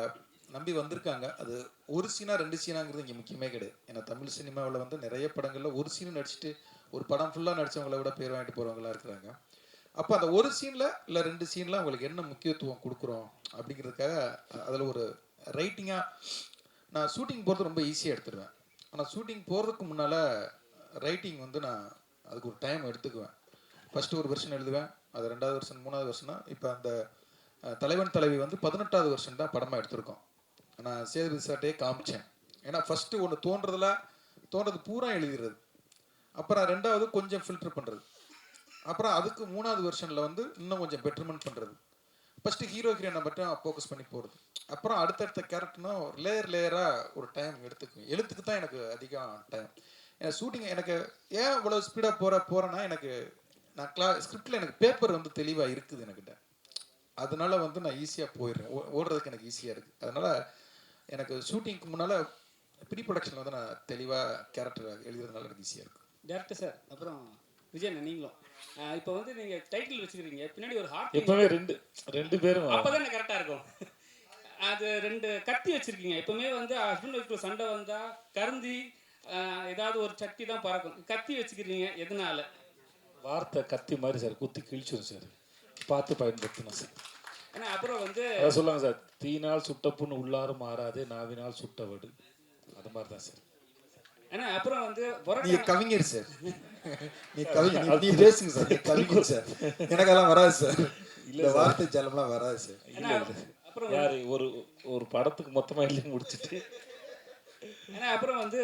நம்பி வந்திருக்காங்க. அது ஒரு சீனா 2 சீனாங்கிறது இங்கே முக்கியமே கிடையாது. ஏன்னா தமிழ் சினிமாவில் வந்து நிறைய படங்களில் ஒரு சீன் நடிச்சுட்டு ஒரு படம் ஃபுல்லாக நடித்தவங்கள விட பேர் வாங்கிட்டு போகிறவங்களாம் இருக்கிறாங்க. அப்போ அந்த ஒரு சீனில் இல்லை 2 சீனில் அவங்களுக்கு என்ன முக்கியத்துவம் கொடுக்குறோம் அப்படிங்கிறதுக்காக அதில் ஒரு ரைட்டிங்காக நான் ஷூட்டிங் போகிறது ரொம்ப ஈஸியாக எடுத்துடுவேன். ஆனால் ஷூட்டிங் போகிறதுக்கு முன்னால் ரைட்டிங் வந்து நான் அதுக்கு ஒரு டைம் எடுத்துக்குவேன். ஃபஸ்ட்டு ஒரு வெர்ஷன் எழுதுவேன், அது 2வது வெர்ஷன் 3வது வெர்ஷனாக. இப்போ அந்த தலைவன் தலைவி வந்து 18வது வெர்ஷன் தான் படமாக எடுத்திருக்கோம். நான் சேது சார்ட்டே காமிச்சேன். ஏன்னா ஃபஸ்ட்டு ஒன்று தோன்றது பூரா எழுதிடுறது, அப்புறம் 2வது கொஞ்சம் ஃபில்டர் பண்ணுறது, அப்புறம் அதுக்கு 3வது வெர்ஷனில் வந்து இன்னும் கொஞ்சம் பெட்டர்மெண்ட் பண்ணுறது. ஃபஸ்ட்டு ஹீரோ ஹீரோனை மட்டும் ஃபோக்கஸ் பண்ணி போகிறது, அப்புறம் அடுத்தடுத்த கேரக்டர்னா லேயராக ஒரு டைம் எடுத்துக்குவேன். எழுத்துக்கு தான் எனக்கு அதிகம் டைம். ஏன்னா ஷூட்டிங் எனக்கு ஏன் இவ்வளோ ஸ்பீடாக போகிறேன்னா, எனக்கு நான் ஸ்கிரிப்டில் எனக்கு பேப்பர் வந்து தெளிவாக இருக்குது எனக்கிட்ட. அதனால வந்து நான் ஈஸியாக போயிடுறேன், ஓடுறதுக்கு எனக்கு ஈஸியாக இருக்குது. அதனால் எனக்கு ஷூட்டிங்க்கு முன்னால் ப்ரீ ப்ரொடக்ஷனில் வந்து நான் தெளிவாக கேரக்டர் எழுதுறதுனால எனக்கு ஈஸியாக இருக்கும். டேரக்டர் சார், அப்புறம் விஜய் நீங்களும் இப்போ வந்து நீங்கள் டைட்டில் வச்சுக்கிறீங்க, பின்னாடி ஒரு ஹார்ட் எப்போவே ரெண்டு பேரும் அப்போ தான் கரெக்டாக இருக்கும். அது 2 கத்தி வச்சுருக்கீங்க. எப்போவுமே வந்து ஹஸ்பண்ட் ஒய்ஃப்ல சண்டை வந்தால் கருந்தி ஏதாவது ஒரு சட்டி தான் பறக்கும். கத்தி வச்சுக்கிறீங்க எதனால? வார்த்தை கத்தி மாதிரி சார், குத்தி கிழிச்சிடும் சார், பார்த்து பயன்படுத்தணும் சார். ஏன்னா அப்புறம் வந்து சொல்லுவாங்க சார், தீனால் சுட்ட புண்ணு உள்ளாரும் மாறாது, நாவினால் சுட்ட வடு, அது மாதிரி தான் சார். ஏன்னா அப்புறம் வந்து நீங்க கவிஞர் சார், நீ பேசுங்க சார், நீ கவிஞர் சார். எனக்கு அதெல்லாம் வராது சார், இல்லை வார்த்தை ஜலம்லாம் வராது சார். அப்புறம் யாரு ஒரு படத்துக்கு மொத்தமாக எழுதி முடிச்சுட்டு. ஏன்னா அப்புறம் வந்து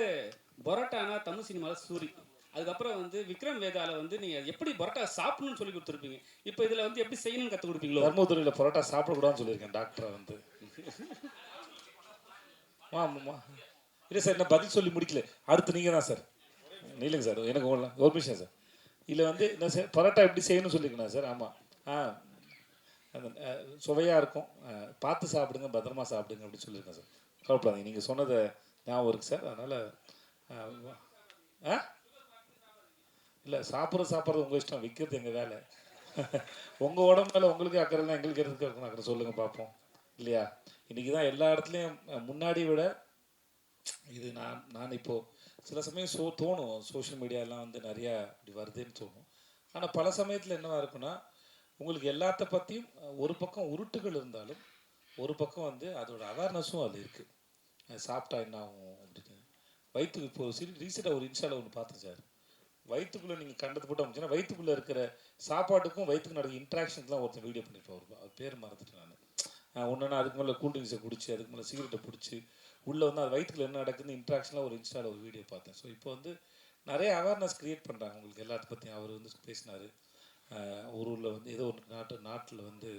பரோட்டானா தமிழ் சினிமாவில் சூரி. அதுக்கப்புறம் வந்து விக்ரம் வேதால வந்து நீங்கள் எப்படி பரோட்டா சாப்பிடணும்னு சொல்லி கொடுத்துருப்பீங்க. இப்போ இதில் வந்து எப்படி செய்யணும்னு கற்றுக் கொடுப்பீங்களோ? தர்மபுரியில் பரோட்டா சாப்பிடக்கூடாதுன்னு சொல்லியிருக்கேன் டாக்டரை வந்து. ஆமாம்மா இல்லை சார், என்ன பதில் சொல்லி முடிக்கல, அடுத்து நீங்கள் தான் சார். இல்லைங்க சார், எனக்கு ஒரு நிமிஷம் சார். இதில் வந்து என்ன சார் பரோட்டா எப்படி செய்யணும்னு சொல்லியிருக்கேன் சார். ஆமாம் அந்த சுவையாக இருக்கும், பார்த்து சாப்பிடுங்க, பத்திரமா சாப்பிடுங்க அப்படின்னு சொல்லியிருக்கேன் சார். கவலைப்படாதீங்க, நீங்கள் சொன்னதை ஞாபகம் இருக்குது சார். அதனால் இல்லை, சாப்பிட்றது உங்கள் இஷ்டம், விற்கிறது எங்கள் வேலை. உங்கள் உடம்பு மேலே உங்களுக்கு அக்கறைலாம் எங்களுக்கு எதுக்கு இருக்கணும் அக்கறை சொல்லுங்கள் பார்ப்போம், இல்லையா? இன்றைக்கி தான் எல்லா இடத்துலையும் முன்னாடி விட இது நான் இப்போது சில சமயம் தோணும், சோஷியல் மீடியாலாம் வந்து நிறையா இப்படி வருதுன்னு தோணும். ஆனால் பல சமயத்தில் என்னவா இருக்குன்னா, உங்களுக்கு எல்லாத்த பற்றியும் ஒரு பக்கம் உருட்டுகள் இருந்தாலும் ஒரு பக்கம் வந்து அதோட அவேர்னஸும் அது இருக்குது. சாப்பிட்டா என்ன ஆகும் அப்படின்னு வயிற்றுக்கு இப்போ ரீசெண்டாக ஒரு இன்ஸ்டாவில் ஒன்று பார்த்தேன் சார். வயிற்றுக்குள்ளே நீங்கள் கண்டது போட்டு அமைச்சுன்னா வயிற்றுக்குள்ளே இருக்கிற சாப்பாட்டுக்கும் வயிற்றுக்கு நடக்கிற இன்ட்ராக்ஷன்ஸ்லாம் ஒருத்தர் வீடியோ பண்ணியிருப்பேன். அவர் பேர் மறந்துட்டு நான் ஒன்றுனா அதுக்கு மேலே கூல்ட்ரிங்க்ஸை குடிச்சு அதுக்கு மேலே சிகரெட்டை பிடிச்சி உள்ளே வந்து அது வயிற்றுக்குள்ள என்ன நடக்குதுன்னு இன்ட்ராக்ஷனில் ஒரு இன்ஸ்டாவில் ஒரு வீடியோ பார்த்தேன். ஸோ இப்போ வந்து நிறைய அவேர்னஸ் க்ரியேட் பண்ணுறாங்க உங்களுக்கு எல்லாத்த பற்றியும். அவர் வந்து பேசினார், ஒரு ஊரில் வந்து ஏதோ ஒரு நாட்டில் வந்து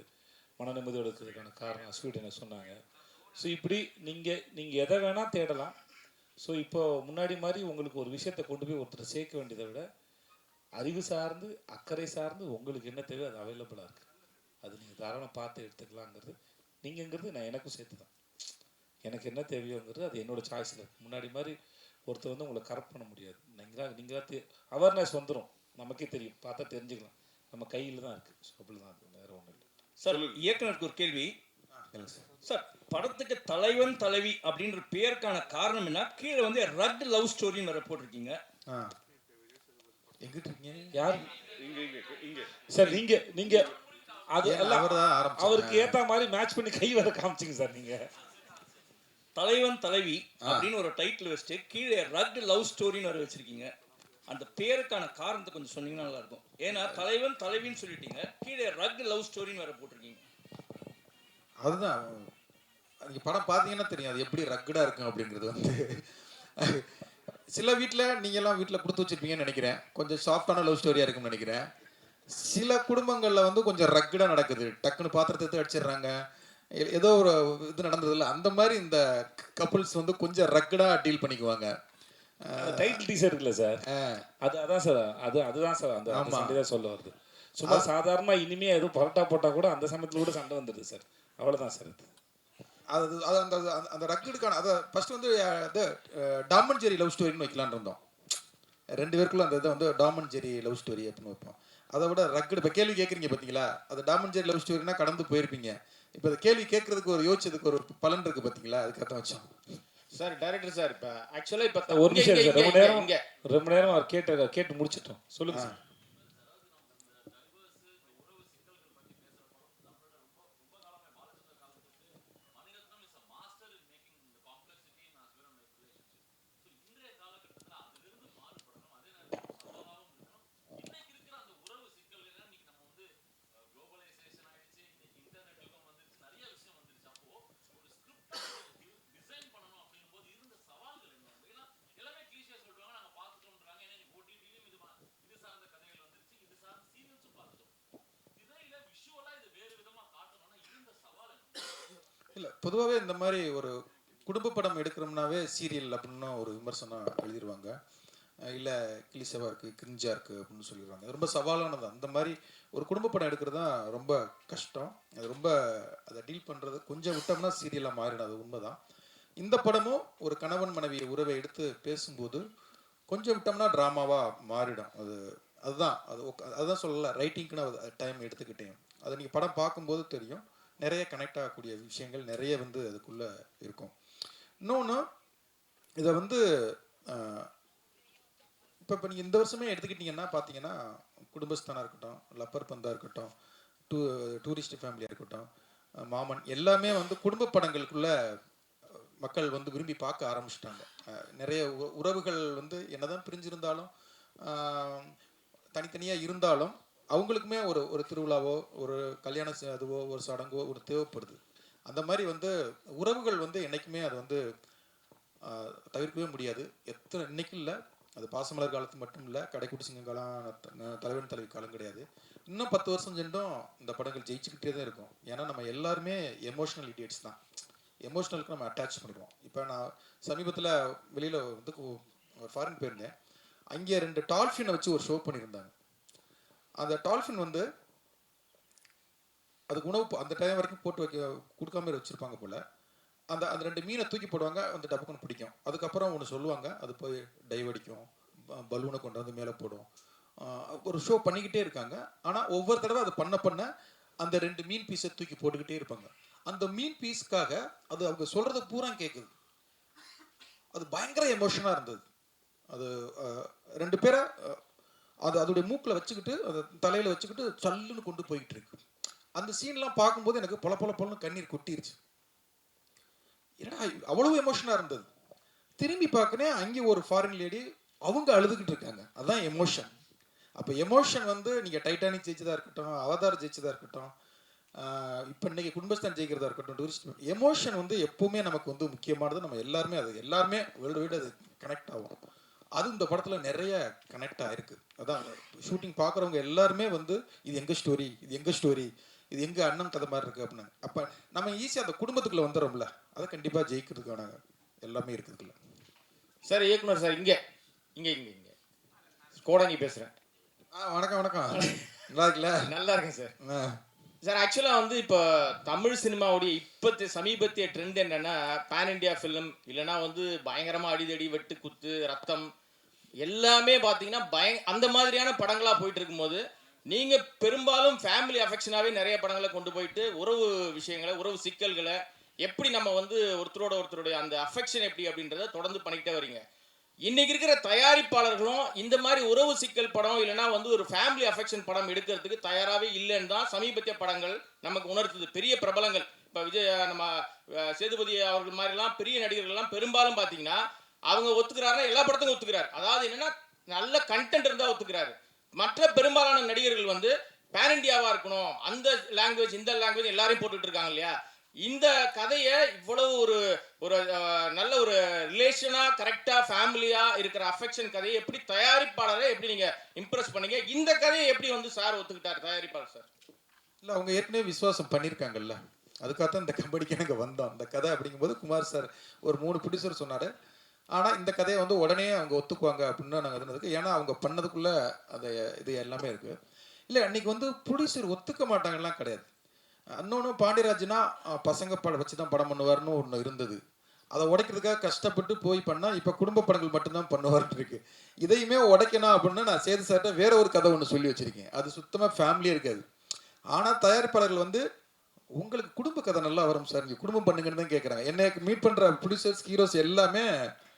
மன நிம்மதியோடு இருக்கிறதுக்கான காரணம் ஸ்வீடனை சொன்னாங்க. ஸோ இப்படி நீங்கள் எதை வேணால் தேடலாம். ஸோ இப்போ முன்னாடி மாதிரி உங்களுக்கு ஒரு விஷயத்தை கொண்டு போய் ஒருத்தர் சேர்க்க வேண்டியதை விட அறிவு சார்ந்து அக்கறை சார்ந்து உங்களுக்கு என்ன தேவையோ அது அவைலபிளாக இருக்குது. அது நீங்கள் தாராளமாக பார்த்து எடுத்துக்கலாங்கிறது நீங்கங்கிறது நான் எனக்கும் சேர்த்து தான். எனக்கு என்ன தேவையோங்கிறது அது என்னோடய சாய்ஸில் இருக்குது. முன்னாடி மாதிரி ஒருத்தர் வந்து உங்களை கரெக்ட் பண்ண முடியாது. நீங்களாக அவேர்னஸ் வந்துடும், நமக்கே தெரியும், பார்த்தா தெரிஞ்சுக்கலாம், நம்ம கையில் தான் இருக்குது. ஸோ அப்படி தான் இருக்குது, வேறு ஒன்றும் இல்லை சார். இயக்குனருக்கு ஒரு கேள்வி சார். படத்துக்கு தலைவன் தலைவி அப்படின்ற பேருக்கான காரணம் என்ன? கீழே வந்து ரட் லவ் ஸ்டோரின்னு வர போட்டிருக்கீங்க. யார் சார்? நீங்க அது அவருக்கு ஏற்ற மாதிரி மேட்ச் பண்ணி கை வர காமிச்சிங்க சார். நீங்கள் தலைவன் தலைவி அப்படின்னு ஒரு டைட்டில் வச்சுட்டு கீழே ரட் லவ் ஸ்டோரின்னு வர வச்சிருக்கீங்க. அந்த பேருக்கான காரணத்தை கொஞ்சம் சொன்னீங்கன்னா நல்லா இருக்கும். ஏன்னா தலைவன் தலைவின்னு சொல்லிட்டீங்க, கீழே ரட் லவ் ஸ்டோரின்னு வர போட்டிருக்கீங்க. அதுதான் நீங்கள் படம் பார்த்தீங்கன்னா தெரியும் அது எப்படி ரக்கடாக இருக்கும் அப்படிங்கிறது. வந்து சில வீட்டில் நீங்கள்லாம் வீட்டில் கொடுத்து வச்சுருப்பீங்கன்னு நினைக்கிறேன், கொஞ்சம் சாஃப்டான லவ் ஸ்டோரியாக இருக்கும்னு நினைக்கிறேன். சில குடும்பங்களில் வந்து கொஞ்சம் ரக்கடாக நடக்குது, டக்குன்னு பாத்திரத்தை அடிச்சிடுறாங்க, ஏதோ ஒரு இது நடந்ததில்ல, அந்த மாதிரி இந்த கப்புள்ஸ் வந்து கொஞ்சம் ரக்கடாக டீல் பண்ணிக்குவாங்க. டைட்டில் டீசர் இருக்குல்ல சார், அதான் சார், அதுதான் சார் அந்த சண்டை தான் சொல்ல வருது. சும்மா சாதாரணமாக இனிமேல் எதுவும் பரோட்டா போட்டால் கூட அந்த சமயத்தில் கூட சண்டை வந்துடுது சார், அவ்வளோதான் சார். அது அந்த அந்த ரக்கடுக்கான அதை ஃபர்ஸ்ட் வந்து டாம் அண்ட் ஜெரி லவ் ஸ்டோரின்னு வைக்கலான்னு இருந்தோம். ரெண்டு பேருக்குள்ள அந்த இதை வந்து Tom and Jerry love story அப்படின்னு வைப்போம். அதை விட ரக்கடு இப்போ கேள்வி கேட்குறீங்க பார்த்தீங்களா, அது டாம் அண்ட் ஜெரி லவ் ஸ்டோரினா கடந்து போயிருப்பீங்க. இப்போ அந்த கேள்வி கேட்கறதுக்கு ஒரு யோசிச்சதுக்கு ஒரு பலன் இருக்குது பார்த்தீங்களா, அதுக்காக வச்சோம் சார். டைரக்டர் சார், இப்போ ஆக்சுவலாக இப்போ ஒரு நிமிஷம் சார், ரொம்ப நேரம் அவர் கேட்டு முடிச்சிட்டோம், சொல்லுங்கள் சார். இல்லை, பொதுவாகவே இந்த மாதிரி ஒரு குடும்ப படம் எடுக்கிறோம்னாவே சீரியல் அப்படின்னு ஒரு விமர்சனம் எழுதிடுவாங்க. இல்லை கிளிசவாக இருக்குது, கிரிஞ்சாக இருக்குது அப்படின்னு சொல்லிடுவாங்க. ரொம்ப சவாலானது. அந்த மாதிரி ஒரு குடும்ப படம் எடுக்கிறது தான் ரொம்ப கஷ்டம். அது ரொம்ப அதை டீல் பண்ணுறது கொஞ்சம் விட்டோம்னா சீரியலாக மாறிடும், அது உண்மைதான். இந்த படமும் ஒரு கணவன் மனைவி உறவை எடுத்து பேசும்போது கொஞ்சம் விட்டோம்னா ட்ராமாவாக மாறிடும். அதுதான் சொல்லலை, ரைட்டிங்க்குன்னு டைம் எடுத்துக்கிட்டேன். அதை நீங்கள் படம் பார்க்கும்போது தெரியும், நிறைய கனெக்ட் ஆகக்கூடிய விஷயங்கள் நிறைய வந்து அதுக்குள்ளே இருக்கும். இன்னொன்று, இதை வந்து இப்போ நீங்கள் இந்த வருஷமே எடுத்துக்கிட்டிங்கன்னா பார்த்தீங்கன்னா குடும்பஸ்தானாக இருக்கட்டும், லப்பர் பந்தாக இருக்கட்டும், டூரிஸ்ட் ஃபேமிலியாக இருக்கட்டும், மாமன், எல்லாமே வந்து குடும்ப படங்களுக்குள்ளே மக்கள் வந்து விரும்பி பார்க்க ஆரம்பிச்சிட்டாங்க. நிறைய உறவுகள் வந்து என்னதான் பிரிஞ்சிருந்தாலும் தனித்தனியாக இருந்தாலும் அவங்களுக்குமே ஒரு திருவிழாவோ ஒரு கல்யாண அதுவோ ஒரு சடங்கோ ஒரு தேவைப்படுது. அந்த மாதிரி வந்து உறவுகள் வந்து என்றைக்குமே அது வந்து தவிர்க்கவே முடியாது. இன்னைக்கு இல்லை, அது பாசமலர் காலத்து மட்டும் இல்லை, கடைக்குட்டி சிங்கம் காலம், தலைவன் தலைவி காலம் கிடையாது. இன்னும் 10 வருஷம் சென்றும் இந்த படங்கள் ஜெயிச்சுக்கிட்டே தான் இருக்கும். ஏன்னா நம்ம எல்லாருமே எமோஷ்னல் இடியட்ஸ் தான், எமோஷ்னலுக்கு நம்ம அட்டாச் பண்ணிடுவோம். இப்போ நான் சமீபத்தில் வெளியில் வந்து ஒரு ஃபாரின் போயிருந்தேன், அங்கே 2 டால்ஃபினை வச்சு ஒரு ஷோ பண்ணியிருந்தாங்க. அந்த டால்ஃபின் வந்து அதுக்கு உணவு அந்த டைம் வரைக்கும் போட்டு கொடுக்காம வச்சுருப்பாங்க போல். அந்த அந்த 2 மீனை தூக்கி போடுவாங்க, அந்த டப்புக்குன்னு பிடிக்கும். அதுக்கப்புறம் ஒன்று சொல்லுவாங்க, அது போய் டைவ் அடிக்கும், பலூனை கொண்டு வந்து மேலே போடும். ஒரு ஷோ பண்ணிக்கிட்டே இருக்காங்க. ஆனால் ஒவ்வொரு தடவை அது பண்ண அந்த 2 மீன் பீஸை தூக்கி போட்டுக்கிட்டே இருப்பாங்க. அந்த மீன் பீஸ்க்காக அது அவங்க சொல்கிறது பூரா கேட்குது. அது பயங்கர எமோஷனாக இருந்தது. அது 2 பேரை அதோடைய மூக்கில் வச்சுக்கிட்டு, அதை தலையில் வச்சுக்கிட்டு சல்லுன்னு கொண்டு போய்கிட்டு இருக்கு. அந்த சீன்லாம் பார்க்கும்போது எனக்கு பொல கண்ணீர் கொட்டிருச்சு. ஏன்னா அவ்வளவு எமோஷனாக இருந்தது. திரும்பி பார்க்கனேன், அங்கே ஒரு ஃபாரின் லேடி அவங்க அழுதுகிட்டு இருக்காங்க. அதுதான் எமோஷன். அப்போ எமோஷன் நீங்கள் டைட்டானிக் ஜெயிச்சதாக இருக்கட்டும், அவதார் ஜெயிச்சதாக இருக்கட்டும், இப்போ இன்னைக்கு குடும்பஸ்தான் ஜெயிக்கிறதா இருக்கட்டும், டூரிஸ்ட் எமோஷன் எப்பவுமே நமக்கு முக்கியமானது. நம்ம எல்லாருமே வேர்ல்டு வைடு அது கனெக்ட் ஆகும். அது இந்த படத்தில் நிறைய கனெக்ட் ஆகிருக்கு. அதான் ஷூட்டிங் பார்க்குறவங்க எல்லாருமே இது எங்கள் ஸ்டோரி, இது எங்கள் அண்ணன் கதை மாதிரி இருக்குது அப்படின்னாங்க. அப்போ நம்ம ஈஸியாக அந்த குடும்பத்துக்குள்ளே வந்துடும்ல, அதை கண்டிப்பாக ஜெயிக்கிறதுக்கான எல்லாமே இருக்குதுல்ல. சார் இயக்குனர் சார், இங்கே கோடங்கி பேசுகிறேன். வணக்கம். நல்லா இருக்குல்ல? நல்லா இருக்கேன் சார். சார் ஆக்சுவலாக இப்போ தமிழ் சினிமாவுடைய சமீபத்திய ட்ரெண்ட் என்னென்னா, பேன் இண்டியா ஃபிலிம் இல்லைனா பயங்கரமாக அடிதடி, வெட்டு, குத்து, ரத்தம் எல்லாமே பார்த்தீங்கன்னா அந்த மாதிரியான படங்களாக போயிட்டு இருக்கும்போது, நீங்கள் பெரும்பாலும் ஃபேமிலி அஃபெக்ஷனாகவே நிறைய படங்களை கொண்டு போயிட்டு உறவு விஷயங்களை, உறவு சிக்கல்களை எப்படி நம்ம ஒருத்தருடைய அந்த அஃபெக்ஷன் எப்படி அப்படின்றத தொடர்ந்து பண்ணிக்கிட்டே வரீங்க. இன்னைக்கு இருக்கிற தயாரிப்பாளர்களும் இந்த மாதிரி உறவு சிக்கல் படம் இல்லைனா ஒரு ஃபேமிலி அஃபெக்ஷன் படம் எடுக்கிறதுக்கு தயாராகவே இல்லைன்னு தான் சமீபத்திய படங்கள் நமக்கு உணர்த்துது. பெரிய பிரபலங்கள் இப்போ நம்ம சேதுபதி அவர்கள் மாதிரிலாம் பெரிய நடிகர்கள்லாம் பெரும்பாலும் பார்த்தீங்கன்னா அவங்க ஒத்துக்கிறாருன்னா எல்லா படத்துக்கும் ஒத்துக்கிறார். அதாவது என்னன்னா நல்ல கண்டென்ட் இருந்தால் ஒத்துக்கிறாரு. மற்ற பெரும்பாலான நடிகர்கள் பேன் இண்டியாவாக இருக்கணும், அந்த லாங்குவேஜ் இந்த லாங்குவேஜ் எல்லாரையும் போட்டுட்டு இருக்காங்க இல்லையா. இந்த கதையை இவ்வளவு ஒரு நல்ல ஒரு ரிலேஷனாக கரெக்டாக ஃபேமிலியாக இருக்கிற அஃபெக்ஷன் கதையை எப்படி தயாரிப்பாளரை எப்படி நீங்கள் இம்ப்ரெஸ் பண்ணீங்க? இந்த கதையை எப்படி சார் ஒத்துக்கிட்டார் தயாரிப்பாளர் சார்? இல்லை, அவங்க ஏற்கனவே விசுவாசம் பண்ணியிருக்காங்கல்ல, அதுக்காகத்தான் இந்த கம்பெனிக்கு நாங்கள் வந்தோம். அந்த கதை அப்படிங்கும்போது குமார் சார் ஒரு 3 ப்ரொடியூசர் சொன்னார். ஆனால் இந்த கதையை உடனே அவங்க ஒத்துக்குவாங்க அப்படின்னு நாங்கள் இருந்ததுக்கு, ஏன்னா அவங்க பண்ணதுக்குள்ளே அந்த இது எல்லாமே இருக்குது. இல்லை, அன்றைக்கி ப்ரொடியூசர் ஒத்துக்க மாட்டாங்கலாம் கிடையாது. இன்னொன்று பாண்டியராஜ்னா பசங்க வச்சு தான் படம் பண்ணுவார்னு ஒன்று இருந்தது. அதை உடைக்கிறதுக்காக கஷ்டப்பட்டு போய் பண்ணால் இப்போ குடும்ப படங்கள் மட்டும்தான் பண்ணுவார்னு இருக்கு. இதையுமே உடைக்கணும் அப்படின்னா நான் சேது சார்கிட்ட வேற ஒரு கதை ஒன்று சொல்லி வச்சுருக்கேன். அது சுத்தமாக ஃபேமிலியாக இருக்காது. ஆனால் தயாரிப்பாளர்கள் உங்களுக்கு குடும்ப கதை நல்லா வரும் சார், நீங்கள் குடும்பம் பண்ணுங்கன்னு தான் கேட்குறாங்க. என்னை மீட் பண்ணுற ப்ரொடியூசர்ஸ், ஹீரோஸ் எல்லாமே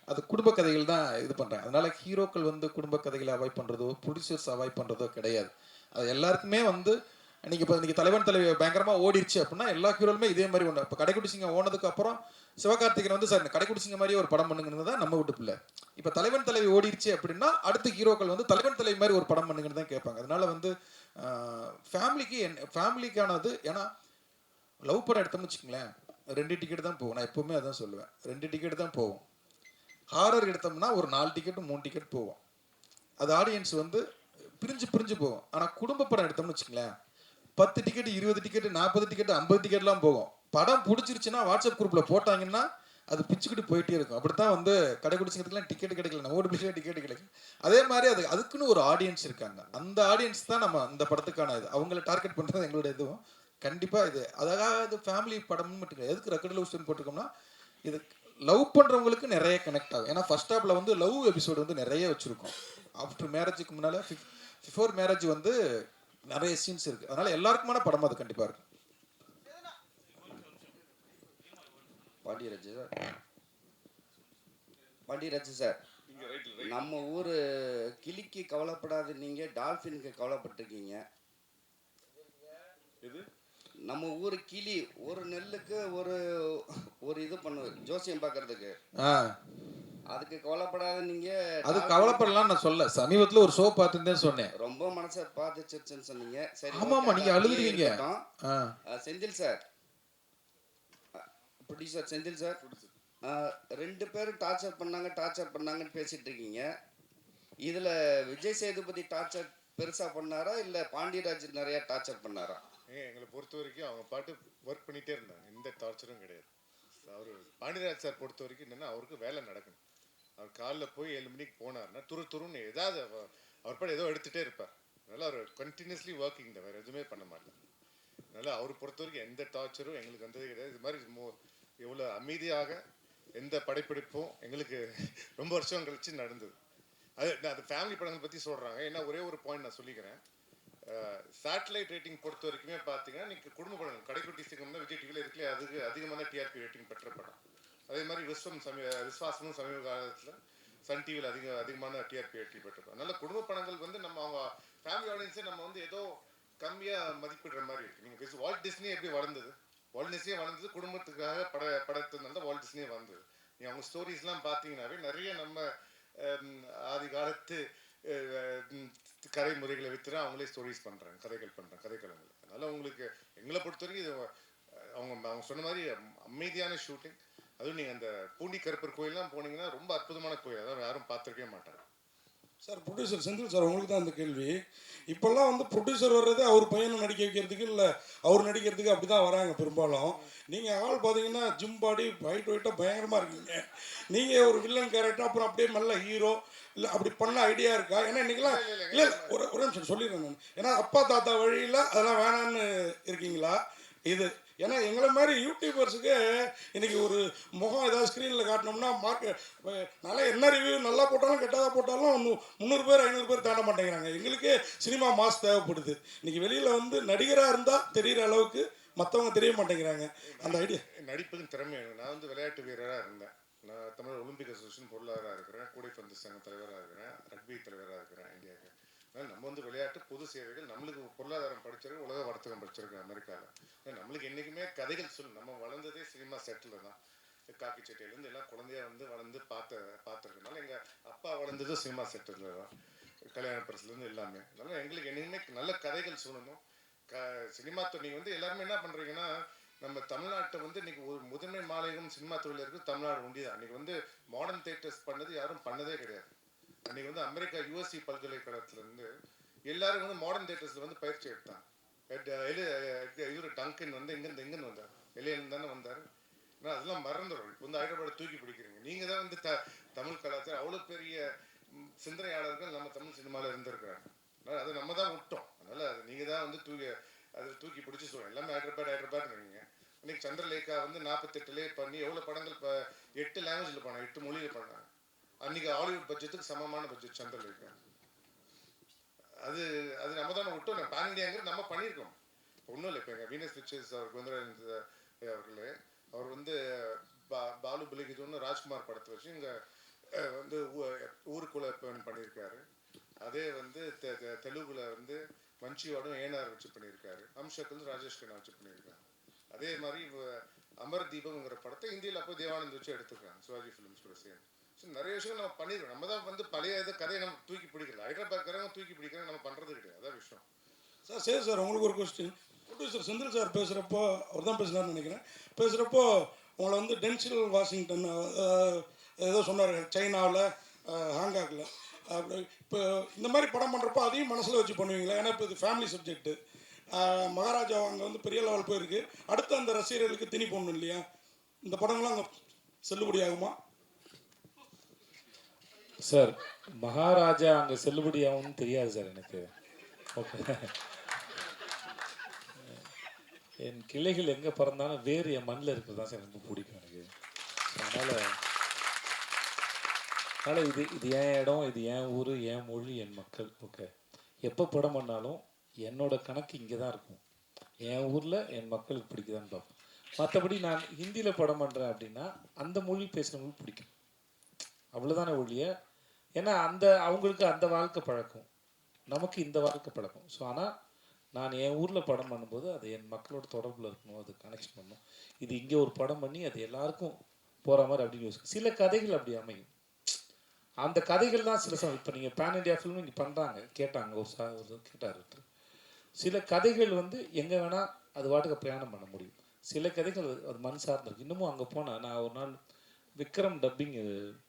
அது குடும்ப கதைகள் தான் இது பண்ணுறாங்க. அதனால் ஹீரோக்கள் குடும்ப கதைகளை அவாய்ட் பண்ணுறதோ ப்ரொடியூசர்ஸ் அவாய்ட் பண்ணுறதோ கிடையாது. அது எல்லாருக்குமே இன்னைக்கு தலைவன் தலைவி பயங்கரமாக ஓடிடுச்சு அப்படின்னா எல்லா ஹீரோலுமே இதே மாதிரி ஒன்று. இப்போ கடைக்குட்டி சிங்கம் ஓனதுக்கு அப்புறம் சிவகார்த்திகன் சார் கடைக்குட்டி சிங்கம் மாதிரியே ஒரு படம் பண்ணுங்கிறது தான் நம்ம வீட்டு பிள்ளை. இப்போ தலைவன் தலைவி ஓடிடுச்சு அப்படின்னா அடுத்த ஹீரோக்கள் தலைவன் தலைவி மாதிரி ஒரு படம் பண்ணுங்கன்னு தான் கேட்பாங்க. அதனால ஃபேமிலிக்கானது. ஏன்னா லவ் படம் எடுத்தோம்னு வச்சுக்கோங்களேன், 2 டிக்கெட் தான் போகும். நான் எப்பவுமே அதான் சொல்லுவேன், 2 டிக்கெட் தான் போகும். ஹாரர் எடுத்தோம்னா ஒரு 4 டிக்கெட்டு 3 டிக்கெட் போகும். அது ஆடியன்ஸ் பிரிஞ்சு போகும். ஆனால் குடும்ப படம் எடுத்தோம்னு வச்சுக்கோங்களேன், 10 டிக்கெட் 20 டிக்கெட் 40 டிக்கெட் 50 டிக்கெட்லாம் போகும். படம் பிடிச்சிருச்சுன்னா வாட்ஸ்அப் குரூப்பில் போட்டாங்கன்னா அது பிச்சுக்கிட்டு போயிட்டே இருக்கும். அப்படித்தான் கடைக்குடி சிங்கத்துக்குலாம் டிக்கெட் கிடைக்கல, நம்ம ஓடி பிடிச்சா டிக்கெட் கிடைக்கல. அதே மாதிரி அதுக்குன்னு ஒரு ஆடியன்ஸ் இருக்காங்க. அந்த ஆடியன்ஸ் தான் நம்ம இந்த படத்துக்கான இது. அவங்கள டார்கெட் பண்ணுறது எங்களோட இதுவும் கண்டிப்பாக இது. அதாவது ஃபேமிலி படம்னு மட்டும் எதுக்கு ரெக்கார்ட் லவ் ஸ்டோரி போட்டிருக்கோம்னா, இது லவ் பண்ணுறவங்களுக்கு நிறைய கனெக்ட் ஆகும். ஏன்னா ஃபர்ஸ்ட் ஹாப்பில் லவ் எபிசோடு நிறைய வச்சுருக்கோம். ஆஃப்டர் மேரேஜுக்கு முன்னால் பிஃபோர் மேரேஜ் நிறைய சீன்ஸ் இருக்குது. அதனால் எல்லாருக்குமான படம் அது கண்டிப்பாக இருக்கும். பாண்டியராஜ் சார், நம்ம ஊர் கிளிக்கு கவலைப்படாது, நீங்கள் டால்ஃபினுக்கு கவலைப்பட்டிருக்கீங்க. நம்ம ஊர் கிளி ஒரு நெல்லுக்கு ஒரு இது பண்ணுது ஜோசியம் பார்க்கறதுக்கு, அதுக்கு கவலைப்படாத நீங்க. அது கவலைப்படலாம் நான் சொல்ல, சமீபத்தில் ஒரு ஷோ பார்த்துன்னு சொன்னேன், ரொம்ப மனசை பாதிச்சிருச்சுன்னு சொன்னீங்க. சரி, ஆமாம், நீங்க அழுதுறீங்க. Senthil sir, producer Senthil sir, 2 பேரும் டார்ச்சர் பண்ணாங்கன்னு பேசிட்டு இருக்கீங்க. இதுல விஜய் சேதுபதி டார்ச்சர் பெருசா பண்ணாரா இல்ல பாண்டியராஜ் நிறைய டார்ச்சர் பண்ணாரா? எங்களை பொறுத்த வரைக்கும் அவங்க பாட்டு ஒர்க் பண்ணிகிட்டே இருந்தாங்க, எந்த டார்ச்சரும் கிடையாது. அவர் பாண்டியராஜ் சார் பொறுத்த வரைக்கும் என்னென்னா அவருக்கு வேலை நடக்கணும். அவர் காலைல போய் 7 மணிக்கு போனார்னா துருன்னு ஏதாவது அவர் பாட்டு ஏதோ எடுத்துகிட்டே இருப்பார். அதனால் அவர் கண்டினியூஸ்லி ஒர்க்கிங் தான், வேறு எதுவுமே பண்ண மாட்டார். அதனால் அவர் பொறுத்த வரைக்கும் எந்த டார்ச்சரும் எங்களுக்கு வந்ததே கிடையாது. இது மாதிரி எவ்வளோ அமைதியாக எந்த படைப்பிடிப்பும் எங்களுக்கு ரொம்ப வருஷம் கழிச்சு நடந்தது. அது ஃபேமிலி படங்கள் பற்றி சொல்கிறாங்க. ஏன்னா ஒரே ஒரு பாயிண்ட் நான் சொல்லிக்கிறேன். சேட்டலைட் ரேட்டிங் பொறுத்த வரைக்குமே பார்த்தீங்கன்னா நீங்கள் குடும்ப படங்கள் கடைக்குட்டி சிங்கம் தான் விஜய் டிவியில் இருக்குல்லையே, அதுக்கு அதிகமான டிஆர்பி ரேட்டிங் பெற்ற படம். அதே மாதிரி விஸ்வாசமும் சமீப காலத்தில் சன் டிவியில் அதிகமான டிஆர்பி ரேட்டிங் பெற்ற படம். அதனால் குடும்ப படங்கள் வந்து நம்ம அவங்க ஃபேமிலி ஆடியன்ஸை நம்ம வந்து ஏதோ கம்மியாக மதிப்பிடுற மாதிரி இருக்குது. நீங்கள் வால்ட் டிஸ்னி எப்படி வளர்ந்தது, வால்ட் டிஸ்னியே வளர்ந்தது குடும்பத்துக்காக படத்தினால தான் வால்ட் டிஸ்னியே வந்தது. நீங்கள் அவங்க ஸ்டோரிஸ்லாம் பார்த்தீங்கன்னாவே நிறைய நம்ம ஆதி காலத்து கதை முறைகளை வித்துற அவங்களே ஸ்டோரிஸ் பண்ணுறாங்க, கதைகள் பண்ணுறாங்க, கதைக்களங்கள். அதனால் உங்களுக்கு எங்களை பொறுத்த வரைக்கும் இது அவங்க சொன்ன மாதிரி அமைதியான ஷூட்டிங். அதுவும் நீங்கள் அந்த பூண்டி கருப்பர் கோயிலெலாம் போனீங்கன்னா ரொம்ப அற்புதமான கோயில், அதான் யாரும் பார்த்துருக்கவே மாட்டாங்க. சார் ப்ரொடியூசர் செந்தில் சார், உங்களுக்கு தான் அந்த கேள்வி. இப்போல்லாம் வந்து ப்ரொடியூசர் வர்றது அவர் பையனை நடிக்க வைக்கிறதுக்கு, இல்லை அவர் நடிக்கிறதுக்கு அப்படி தான் வராங்க பெரும்பாலும். நீங்கள் ஆள் பார்த்தீங்கன்னா ஜிம் பாடி ஒயிட்டாக பயங்கரமாக இருக்கீங்க. நீங்கள் ஒரு வில்லன் கேரக்டர் அப்புறம் அப்படியே மெல்ல ஹீரோ இல்லை அப்படி பண்ண ஐடியா இருக்கா? ஏன்னா இன்றைக்கெல்லாம் இல்லை ஒரு நிமிஷம் சொல்லிடுறேன் நான். ஏன்னா அப்பா தாத்தா வழியில் அதெல்லாம் வேணான்னு இருக்கீங்களா இது? ஏன்னா எங்களை மாதிரி யூடியூபர்ஸுக்கு இன்றைக்கி ஒரு முகம் ஏதாவது ஸ்க்ரீனில் காட்டினோம்னா நல்லா என்ன ரிவ்யூ நல்லா போட்டாலும் கெட்டதாக போட்டாலும் 300 பேர் 500 பேர் தாண்ட மாட்டேங்கிறாங்க. எங்களுக்கே சினிமா மாஸ் தேவைப்படுது. இன்றைக்கி வெளியில் வந்து நடிகராக இருந்தால் தெரிகிற அளவுக்கு மற்றவங்க தெரிய மாட்டேங்கிறாங்க. அந்த ஐடியா நடிப்புக்கு திறமை. நான் வந்து விளையாட்டு வீரராக இருந்தேன். நான் தமிழ் ஒலிம்பிக் அசோசியேஷன் பொருளாளராக இருக்கிறேன், கூடைப்பந்து சங்க தலைவராக இருக்கிறேன், ரக்பி தலைவராக இருக்கிறேன் இந்தியாவுக்கு. அதனால் நம்ம வந்து விளையாட்டு பொது சேவைகள், நம்மளுக்கு பொருளாதாரம் படிச்சிருக்கோம், உலக வர்த்தகம் படிச்சிருக்கோம் அமெரிக்காவில். நம்மளுக்கு என்றைக்குமே கதைகள் சொல்லணும். நம்ம வளர்ந்ததே சினிமா செட்டில் தான். காக்கி சட்டையிலேருந்து எல்லாம் குழந்தையா வந்து வளர்ந்து பார்த்துருக்கனால எங்கள் அப்பா வளர்ந்ததும் சினிமா செட்டில் தான், கல்யாண பரிசுலேருந்து எல்லாமே. அதனால் எங்களுக்கு என்னைக்குமே நல்ல கதைகள் சொல்லணும். சினிமா நீங்கள் வந்து எல்லாருமே என்ன பண்ணுறீங்கன்னா, நம்ம தமிழ்நாட்டை வந்து இன்றைக்கி ஒரு முதன்மை மாநிலம் சினிமா தொழில் இருக்குது தமிழ்நாடு ஒண்டி தான். இன்றைக்கி வந்து மாடர்ன் தியேட்டர்ஸ் பண்ணது யாரும் பண்ணதே கிடையாது. அன்றைக்கி வந்து அமெரிக்கா யூஎஸ்சி பல்கலைக்கழகத்துலேருந்து எல்லாரும் வந்து மாடர்ன் தியேட்டர்ஸில் வந்து பயிற்சி எடுத்தாங்க. இவர் டங்கன் வந்து எங்கேருந்து வந்தார், வெளியிலேருந்து தானே வந்தார். ஆனால் அதெல்லாம் மறந்துடும். இப்போ வந்து ஹைதராபாடை தூக்கி பிடிக்கிறீங்க. நீங்கள் தான் வந்து தமிழ் கலாச்சாரம் அவ்வளோ பெரிய சிந்தனையாளர்கள் நம்ம தமிழ் சினிமாவில் இருந்திருக்கிறாங்க. அதனால் அதை நம்ம தான் விட்டோம். அதனால் அது நீங்கள் தான் வந்து தூக்கி பிடிச்சி சொல்லுவோம். எல்லாமே ஹைதராபாட்னீங்க. இன்னைக்கு சந்திரலேகா வந்து 48 பண்ணி எவ்வளோ படங்கள் இப்போ 8 லாங்குவேஜில் பண்ணாங்க, 8 மொழியில் பண்ணாங்க. அன்றைக்கி ஹாலிவுட் பட்ஜெட்டுக்கு சமமான பட்ஜெட் சந்திரலேகா. அது நம்ம தானே விட்டோம். பேன் இண்டியாங்கிறது நம்ம பண்ணியிருக்கோம். ஒன்றும் இல்லை. இப்போ எங்கள் வீனஸ் பிக்சர்ஸ் அவருக்கு வந்து அவர்களே அவர் வந்து பாலுபலிக்கு ராஜ்குமார் படத்தை வச்சு இங்கே வந்து ஊருக்குள்ள பண்ணியிருக்காரு. அதே வந்து தெலுங்குல வந்து மஞ்சியோடும் ஏனார் வச்சு பண்ணியிருக்காரு. அம்ஷக்கு வந்து ராஜேஷ் கண்ணா வச்சு பண்ணியிருக்காரு. அதே மாதிரி அமர் தீபம்ங்கிற படத்தை இந்தியாவில் அப்போ தேவானந்த் வச்சு எடுத்துருக்காங்க, சிவாஜி ஃபிலிம்ஸ் கூட சேர்ந்து. ஸோ நிறைய விஷயங்கள் நம்ம பண்ணிடுறோம். நம்ம தான் வந்து பழைய கதையை நம்ம தூக்கி பிடிக்கல. ஹைதராபாத்காரங்க தூக்கி பிடிக்கிறோம், நம்ம பண்ணுறது கிடையாது. அதான் விஷயம். சார் சரி சார், உங்களுக்கு ஒரு கொஸ்டின். ப்ரொடியூசர் செந்தில் சார் பேசுகிறப்போ, அவர் தான் பேசுனார்னு நினைக்கிறேன், பேசுகிறப்போ உங்களை வந்து டென்சில் வாஷிங்டன் ஏதோ சொன்னார், சைனாவில் ஹாங்காங்கில். அப்படி இப்போ இந்த மாதிரி படம் பண்ணுறப்போ அதையும் மனசில் வச்சு பண்ணுவீங்களா? ஏன்னா இப்போ இது ஃபேமிலி சப்ஜெக்ட்டு. மகாராஜா அங்கே வந்து பெரிய லெவல் போயிருக்கு. அடுத்து அந்த ரசிகர்களுக்கு திணி போடணும் இல்லையா? இந்த படங்கள்லாம் அங்கே செல்லுபடி ஆகுமா? சார் மகாராஜா அங்கே செல்லுபடி ஆகும்னு தெரியாது சார் எனக்கு. ஓகே, என் கிளைகள் எங்கே பிறந்தாலும் வேறு என் மண்ணில் இருக்கிறது தான் சார் ரொம்ப பிடிக்கும் எனக்கு. அதனால் இது என் இடம், இது என் ஊர், என் மொழி, என் மக்கள். ஓகே, எப்போ படம் பண்ணாலும் என்னோட கணக்கு இங்கே தான் இருக்கும். என் ஊரில் என் மக்களுக்கு பிடிக்குதான்னு பார்ப்பேன். மற்றபடி நான் ஹிந்தியில் படம் பண்ணுறேன் அப்படின்னா அந்த மொழி பேசுகிறவங்களுக்கு பிடிக்கும், அவ்வளோதானே ஒழிய. ஏன்னா அவங்களுக்கு அந்த வாழ்க்கை பழக்கம், நமக்கு இந்த வாழ்க்கை பழக்கம். ஸோ ஆனால் நான் என் ஊரில் படம் பண்ணும்போது அது என் மக்களோட தொடர்பில் இருக்கணும், அது கனெக்ஷன் பண்ணணும். இது இங்கே ஒரு படம் பண்ணி அது எல்லாருக்கும் போகிற மாதிரி அப்படின்னு யோசிக்கும். சில கதைகள் அப்படி அமையும். அந்த கதைகள் தான் சில சமயம் இப்போ நீங்கள் பேன் இண்டியா ஃபிலிம் இங்கே பண்ணுறாங்க, கேட்டாங்க ஒரு கேட்டார். சில கதைகள் வந்து எங்கே வேணால் அது வாட்டுக்கு பிரயாணம் பண்ண முடியும். சில கதைகள் அது மண் சார்ந்திருக்கு. இன்னமும் அங்கே போனால், நான் ஒரு நாள் விக்ரம் டப்பிங்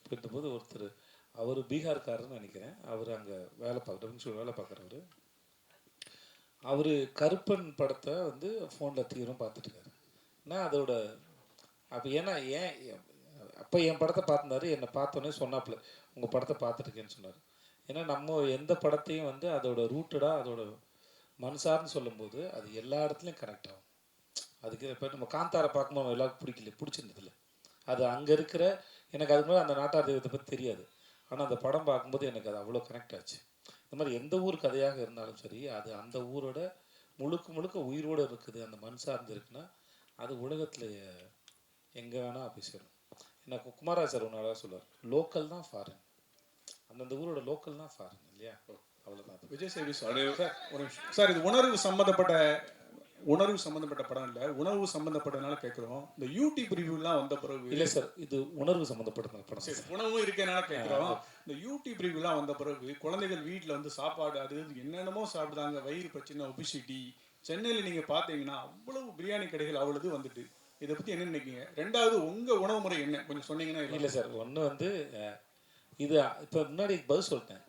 போயிருந்தபோது ஒருத்தர், அவர் பீகார்காரன்னு நினைக்கிறேன், அவர் அங்கே டப்பிங் ஷோ வேலை பார்க்குறவர். அவர் கருப்பன் படத்தை வந்து ஃபோனில் தீவிரம் பார்த்துட்டுருக்காரு. நான் அதோட அப்போ அப்போ என் படத்தை பார்த்துருந்தாரு. என்னை பார்த்தோன்னே சொன்னாப்புல, உங்கள் படத்தை பார்த்துருக்கேன்னு சொன்னார். ஏன்னா நம்ம எந்த படத்தையும் வந்து அதோட ரூட்டடாக அதோட மண் சார்னு சொல்லும்போது அது எல்லா இடத்துலையும் கனெக்ட் ஆகும். அதுக்கு இப்போ நம்ம காந்தாரை பார்க்கும்போது எல்லாருக்கும் பிடிச்சிருந்ததில்ல. அது அங்கே இருக்கிற எனக்கு அதுக்கு மேலே அந்த நாட்டார் தெய்வத்தை பற்றி தெரியாது. ஆனால் அந்த படம் பார்க்கும்போது எனக்கு அது அவ்வளோ கனெக்ட் ஆச்சு. இந்த மாதிரி எந்த ஊர் கதையாக இருந்தாலும் சரி, அது அந்த ஊரோட முழுக்க உயிரோடு இருக்குது, அந்த மண் சார்ந்து இருக்குன்னா அது உலகத்தில் எங்கே வேணால் போய் சேரும். ஏன்னா குமாரா சார் ஒன்று அழகாக சொல்லுவார், லோக்கல் தான் ஃபாரின். அந்தந்த ஊரோட லோக்கல் தான் ஃபாரின் இல்லையா? அவ்வளோதான். விஜய் சேவி சார் ஒரு நிமிஷம் சார், இது உணர்வு சம்மந்தப்பட்ட படம் இல்லை, உணர்வு சம்மந்தப்பட்டதுனால கேட்குறோம். இந்த யூடியூப் ரிவ்யூலாம் வந்த பிறகு இல்லை சார், இது உணர்வு சம்மந்தப்பட்ட படம். சரி, உணவும் இருக்கனால கேட்குறோம். இந்த யூடியூப் ரிவ்யூலாம் வந்த பிறகு குழந்தைகள் வீட்டில் வந்து சாப்பாடு அது என்னென்னமோ சாப்பிடுறாங்க, வயிறு பிரச்சனை, ஒபிசிட்டி. சென்னையில் நீங்கள் பார்த்தீங்கன்னா அவ்வளவு பிரியாணி கடைகள் அவ்வளவு வந்துட்டு. இதை பற்றி என்ன நினைக்கிறீங்க? ரெண்டாவது உங்கள் உணவு முறை என்ன கொஞ்சம் சொன்னீங்கன்னா. இல்லை சார், ஒன்று வந்து இது இப்போ முன்னாடி பதில் சொல்லிட்டேன்.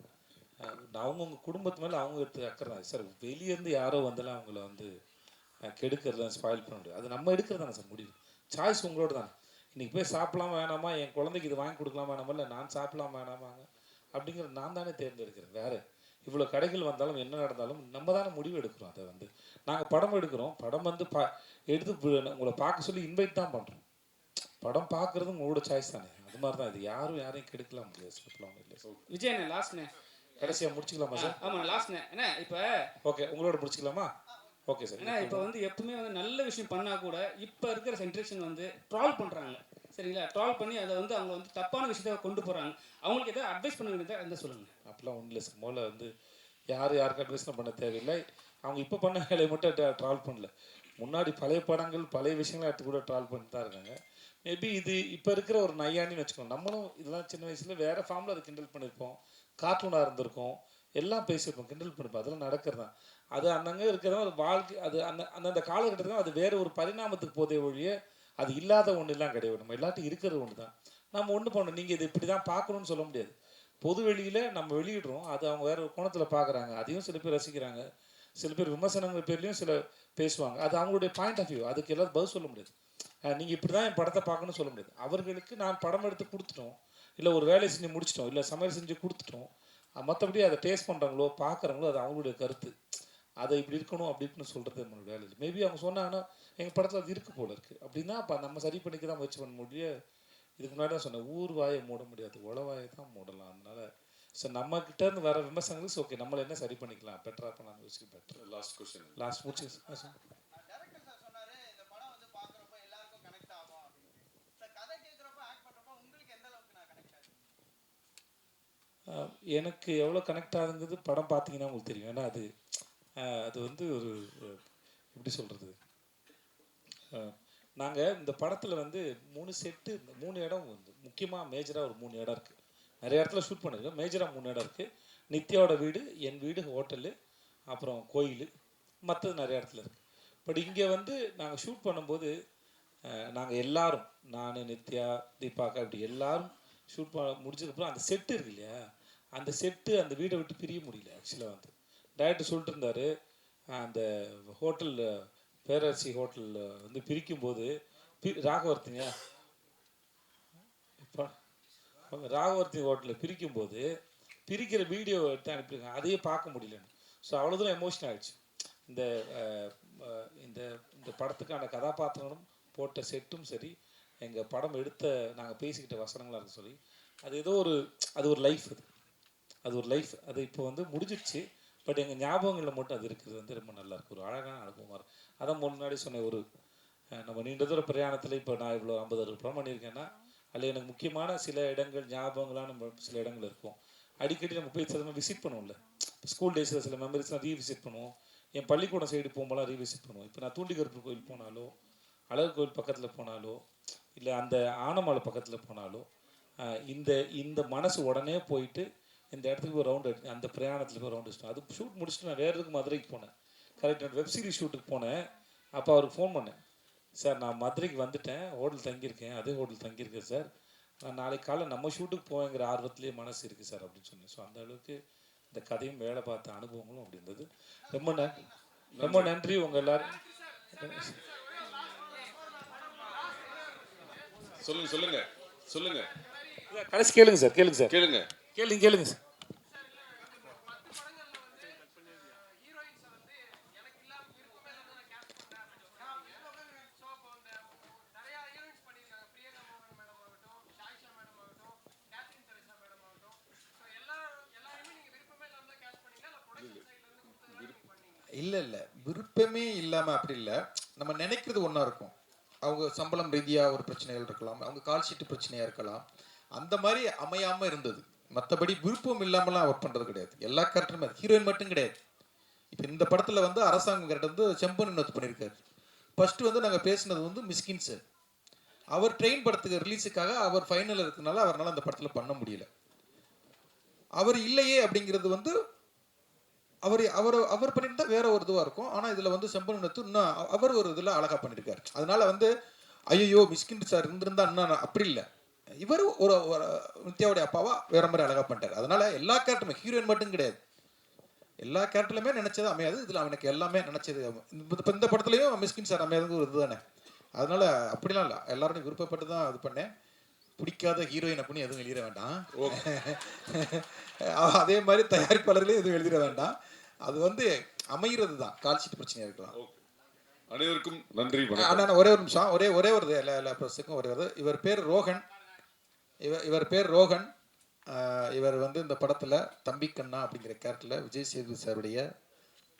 அவங்கவுங்க குடும்பத்து மேலே அவங்க எடுத்து அக்கறை சார். வெளியேருந்து யாரோ வந்தாலும் அவங்கள வந்து கெடுக்கிறதுலாம் ஸ்பாயில் பண்ண முடியாது. அது நம்ம எடுக்கிறது தானே சார் முடிவு. சாய்ஸ் உங்களோட தானே. இன்றைக்கி போய் சாப்பிடலாம் வேணாமா, என் குழந்தைக்கு இது வாங்கி கொடுக்கலாம் வேணாமா, இல்லை நான் சாப்பிடலாம் வேணாமாங்க அப்படிங்கிறது நான் தானே தேர்ந்தெடுக்கிறேன். வேறு இவ்வளோ கடைகள் வந்தாலும் என்ன நடந்தாலும் நம்ம தானே முடிவு எடுக்கிறோம். அதை வந்து நாங்கள் படம் எடுக்கிறோம், படம் வந்து எடுத்து உங்களை பார்க்க சொல்லி இன்வைட் தான் பண்ணுறோம். படம் பார்க்குறது உங்களோட சாய்ஸ் தானே. அது மாதிரி தான் இது. யாரையும் கெடுக்கலாம் முடியாது. சொல்லலாம் இல்லை சார். விஜய் லாஸ்ட்ண்ணே, கடைசியாக முடிச்சுக்கலாமா சார்? ஆமாம் லாஸ்ட்ண்ணே. ஏன்னா இப்போ ஓகே, உங்களோட முடிச்சுக்கலாமா? Okay sir. ஏன்னா இப்போ வந்து எப்பவுமே வந்து நல்ல விஷயம் பண்ணால் கூட இப்போ இருக்கிற ஜென்ரேஷன் வந்து ட்ரால் பண்ணுறாங்க. சரிங்களா? ட்ரால் பண்ணி அதை வந்து அவங்க வந்து தப்பான விஷயத்த கொண்டு போகிறாங்க. அவங்களுக்கு எதாவது அட்வைஸ் பண்ண வேண்டியதாக இருந்தால் சொல்லுங்கள். அப்படிலாம் ஒன்றும் இல்லை சார். முதல்ல வந்து யாருக்கு அட்வைஸ்லாம் பண்ண தேவையில்லை. அவங்க இப்போ பண்ண வேலையை மட்டும் ட்ரால் பண்ணல. முன்னாடி பழைய படங்கள் பழைய விஷயங்களை எடுத்து கூட ட்ரால் பண்ணிட்டு தான் இருக்காங்க. மேபி இது இப்போ இருக்கிற ஒரு நையாண்டின்னு வச்சுக்கோங்க. நம்மளும் இதெல்லாம் சின்ன வயசில் வேறு ஃபார்மில் அதை கிண்டல் பண்ணியிருப்போம், கார்ட்டூனாக இருந்திருக்கும், எல்லாம் பேசியிருப்போம், கிண்டல் பண்ணிப்போம். அதெல்லாம் நடக்கிறது தான். அது அந்தங்கே இருக்கிறதா ஒரு வாழ்க்கை. அது அந்தந்த காலகட்டத்தில் அது வேறு ஒரு பரிணாமத்துக்கு போதே ஒழிய அது இல்லாத ஒன்றுலாம் கிடையாது. நம்ம எல்லாத்தையும் இருக்கிறது ஒன்று தான். நம்ம ஒன்று பண்ணணும். நீங்கள் இது இப்படி தான் பார்க்கணுன்னு சொல்ல முடியாது. பொது வெளியில் நம்ம வெளியிடுறோம், அது அவங்க வேறு ஒரு கோணத்தில் பார்க்குறாங்க. அதையும் சில பேர் ரசிக்கிறாங்க, சில பேர் விமர்சனங்கள் பேர்லையும் சில பேசுவாங்க. அது அவங்களுடைய பாயிண்ட் ஆஃப் வியூ. அதுக்கு எல்லாரும் பதில் சொல்ல முடியாது. நீங்கள் இப்படி தான் என் படத்தை பார்க்கணும்னு சொல்ல முடியாது. அவர்களுக்கு நான் படம் எடுத்து கொடுத்துட்டோம், இல்லை ஒரு வேலை செஞ்சு முடிச்சிட்டோம், இல்லை சமையல் செஞ்சு கொடுத்துட்டோம். மற்றபடி அதை டேஸ்ட் பண்ணுறாங்களோ பார்க்குறாங்களோ அது அவங்களுடைய கருத்து. அதை இப்படி இருக்கணும் அப்படி இருக்குன்னு சொல்கிறது நம்மளோட வேலை இல்லை. மேபி அவங்க சொன்னாங்கன்னா எங்கள் படத்தில் அது இருக்குது போல இருக்குது அப்படின்னா அப்போ நம்ம சரி பண்ணிக்க தான் முயற்சி பண்ண முடியும். இதுக்கு முன்னாடி தான் சொன்னேன், ஊர் வாயை மூட முடியாது, உளவாயை தான் மூடலாம். அதனால ஸோ நம்மக்கிட்டேருந்து வர விமர்சனங்களுக்கு ஓகே, நம்மளை என்ன சரி பண்ணிக்கலாம், பெட்டராக பண்ணலாம் யோசிக்க பெட்டர். லாஸ்ட் கொஸ்டின், லாஸ்ட் முடிச்சு சார். எனக்கு எவ்வளோ கனெக்ட் ஆகுங்கிறது படம் பார்த்தீங்கன்னா உங்களுக்கு தெரியும். ஏன்னா அது வந்து ஒரு எப்படி சொல்கிறது, நாங்கள் இந்த படத்தில் வந்து 3 செட்டு 3 இடம் வந்து முக்கியமாக மேஜராக ஒரு 3 இடம் இருக்குது. நிறைய இடத்துல ஷூட் பண்ணியிருக்கோம். மேஜராக 3 இடம் இருக்குது. நித்யாவோட வீடு, என் வீடு, ஹோட்டலு, அப்புறம் கோயில், மற்றது நிறைய இடத்துல இருக்குது. பட் இங்கே வந்து நாங்கள் ஷூட் பண்ணும்போது நாங்கள் எல்லாரும், நான், நித்யா, தீபாக்கா, இப்படி எல்லாரும் ஷூட் முடிச்சதுக்கப்புறம் அந்த செட்டு இருக்கு இல்லையா, அந்த செட்டு அந்த வீடை விட்டு பிரிய முடியல. ஆக்சுவலாக வந்து டைரக்டர் சொல்லிட்டு இருந்தார், அந்த ஹோட்டலில் பேரரசி ஹோட்டலில் வந்து பிரிக்கும்போது ராகவர்த்தினியா இப்போ ராகவர்த்தி ஹோட்டலில் பிரிக்கும்போது பிரிக்கிற வீடியோ எடுத்து அனுப்பியிருக்காங்க, அதையே பார்க்க முடியலன்னு. ஸோ அவ்வளோ தூரம் எமோஷன் ஆகிடுச்சு. இந்த இந்த இந்த படத்துக்கான கதாபாத்திரங்களும் போட்ட செட்டும் சரி, எங்கள் படம் எடுத்த நாங்கள் பேசிக்கிட்ட வசனங்களாக இருக்க சொல்லி அது ஏதோ அது ஒரு லைஃப், அது ஒரு லைஃப். அது இப்போ வந்து முடிஞ்சிடுச்சு. பட் எங்கள் ஞாபகங்களில் மட்டும் அது இருக்கிறது வந்து ரொம்ப நல்லாயிருக்கு, ஒரு அழகான அனுபவமாக இருக்கும். அதான் முன்னாடி சொன்ன ஒரு நம்ம நீண்ட தூர பிரயாணத்தில் இப்போ நான் இவ்வளோ 50-60 படம் பண்ணியிருக்கேன்னா அதில் எனக்கு முக்கியமான சில இடங்கள் ஞாபகங்களாக நம்ம சில இடங்கள் இருக்கும். அடிக்கடி நம்ம போய் சில விசிட் பண்ணுவோம்ல, ஸ்கூல் டேஸில் சில மெமரிஸ்லாம் ரீவிசிட் பண்ணுவோம். என் பள்ளிக்கூடம் சைடு போகும்போதெல்லாம் ரீவிசிட் பண்ணுவோம். இப்போ நான் தூண்டிகருப்பு கோயில் போனாலோ, அழகு கோயில் பக்கத்தில் போனாலோ, இல்லை அந்த ஆனமலை பக்கத்தில் போனாலோ, இந்த மனசு உடனே போயிட்டு இந்த இடத்துக்கு ஒரு ரவுண்ட் அடிச்சு அந்த பிரயாணத்தில் போய் ரவுண்ட் அடிச்சிட்டோம். அது ஷூட் முடிச்சுட்டு நான் வேறு எதுக்கு மதுரைக்கு போனேன். கரெக்ட், வெப் சீரிஸ் ஷூட்டுக்கு போனேன். அப்போ அவருக்கு ஃபோன் பண்ணேன், சார் நான் மதுரைக்கு வந்துட்டேன், ஹோட்டல் தங்கியிருக்கேன், அதே ஹோட்டல் தங்கியிருக்கேன் சார், நான் நாளைக்கு காலையில் நம்ம ஷூட்டுக்கு போவேங்கிற ஆர்வத்திலே மனசு இருக்குது சார் அப்படின்னு சொன்னேன். ஸோ அந்த அளவுக்கு இந்த கதையும் வேலை பார்த்த அனுபவங்களும் அப்படி இருந்தது. ரொம்ப நன்றி உங்கள் எல்லாரும். சொல்லுங்க கடைசி கேளுங்க சார். கேளுங்க சார். இல்லை இல்லை, விருப்பமே இல்லாமல் அப்படி இல்லை. நம்ம நினைக்கிறது ஒன்றா இருக்கும். அவங்க சம்பளம் ரீதியாக ஒரு பிரச்சனைகள் இருக்கலாம், அவங்க கால் ஷீட்டு பிரச்சனையாக இருக்கலாம், அந்த மாதிரி அமையாமல் இருந்தது. மற்றபடி விருப்பம் இல்லாமலாம் ஒர்க் பண்ணுறது கிடையாது. எல்லா கேரக்டருமே ஹீரோயின் மட்டும் கிடையாது. இப்போ இந்த படத்தில் வந்து அரசாங்கம் கேரக்டர் வந்து செம்பன் இன்னொத்து பண்ணியிருக்காரு. ஃபஸ்ட்டு வந்து நாங்கள் பேசினது வந்து மிஸ்கின் சார். அவர் ட்ரெயின் படத்துக்கு ரிலீஸுக்காக அவர் ஃபைனல் இருக்கிறதுனால அவரால் அந்த படத்தில் பண்ண முடியல. அவர் இல்லையே அப்படிங்கிறது வந்து அவர் பண்ணியிருந்தா வேற ஒரு இதுவாக இருக்கும். ஆனால் இதில் வந்து செம்பன் இன்னொத்து இன்னும் அவர் ஒரு இதில் அழகாக பண்ணியிருக்காரு. அதனால வந்து ஐயோ மிஸ்கின் சார் இருந்திருந்தா இன்னும் அப்படி இல்லை, இவர் ஒரு நித்யாவுடைய அப்பாவா வேற மாதிரி அழகாக பண்ணிட்டார். அதனால எல்லா கேரக்டருமே ஹீரோயின் மட்டும் கிடையாது, எல்லா கேரக்டர்லையுமே நினைச்சது அமையாது. இதில் அவனுக்கு எல்லாமே நினைச்சது. இப்போ இந்த படத்துலையும் மிஸ்கின் சார் அமையாதுங்க ஒரு இதுதானே. அதனால அப்படிலாம் இல்லை, எல்லாரும் விருப்பப்பட்டு தான் இது பண்ணேன். பிடிக்காத ஹீரோயின் அப்படின்னு எதுவும் எழுதிட வேண்டாம். அதே மாதிரி தயாரிப்பாளர்களே எதுவும் எழுதிட வேண்டாம். அது வந்து அமைகிறது தான், கால் ஷீட் பிரச்சனையாக இருக்கலாம். அனைவருக்கும் நன்றி. ஆனால் ஒரே ஒரு நிமிஷம், ஒரே ஒரு எல்லா ப்ரெஸ்ஸுக்கும் ஒரே ஒரு, இவர் பேர் ரோஹன். இவர் பேர் ரோஹன். இவர் வந்து இந்த படத்தில் தம்பி கண்ணா அப்படிங்கிற கேரக்டரில் விஜய் சேதுபதி சாருடைய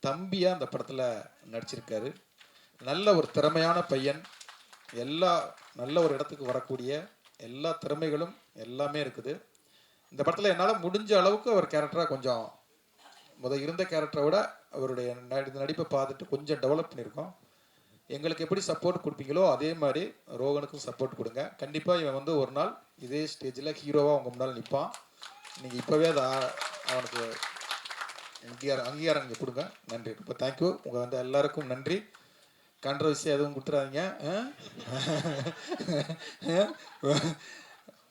தம்பியாக அந்த படத்தில் நடிச்சிருக்காரு. நல்ல ஒரு திறமையான பையன், நல்ல ஒரு இடத்துக்கு வரக்கூடிய எல்லா திறமைகளும் எல்லாமே இருக்குது. இந்த படத்தில் என்னால் முடிஞ்ச அளவுக்கு அவர் கேரக்டராக கொஞ்சம் இருந்த கேரக்டரை விட அவருடைய நடிப்பை பார்த்துட்டு கொஞ்சம் டெவலப் பண்ணியிருக்கோம். எங்களுக்கு எப்படி சப்போர்ட் கொடுப்பீங்களோ அதே மாதிரி ரோகனுக்கும் சப்போர்ட் கொடுங்க. கண்டிப்பாக இவன் வந்து ஒரு நாள் இதே ஸ்டேஜில் ஹீரோவாக உங்கள் முன்னால் நிற்பான். நீங்கள் இப்போவே அதை அவனுக்கு அங்கீகாரம் நீங்கள் கொடுங்க. நன்றி, ரொம்ப தேங்க்யூ. உங்கள் வந்து எல்லாருக்கும் நன்றி. கான்ட்ரவர்சி எதுவும் கொடுத்துறாதீங்க.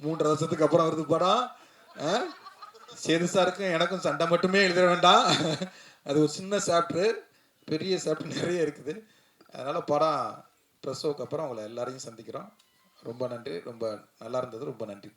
3 வருஷத்துக்கு அப்புறம் வருது படம். சேது சாருக்கும் எனக்கும் சண்டை மட்டுமே எழுத வேண்டாம். அது ஒரு சின்ன சாப்டர், பெரிய சாப்டர் நிறைய இருக்குது. அதனால் படம் ப்ரெஸ் ஷோக்கு அப்புறம் உங்களை எல்லாரையும் சந்திக்கிறோம். ரொம்ப நன்றி, ரொம்ப நல்லா இருந்தது, ரொம்ப நன்றி.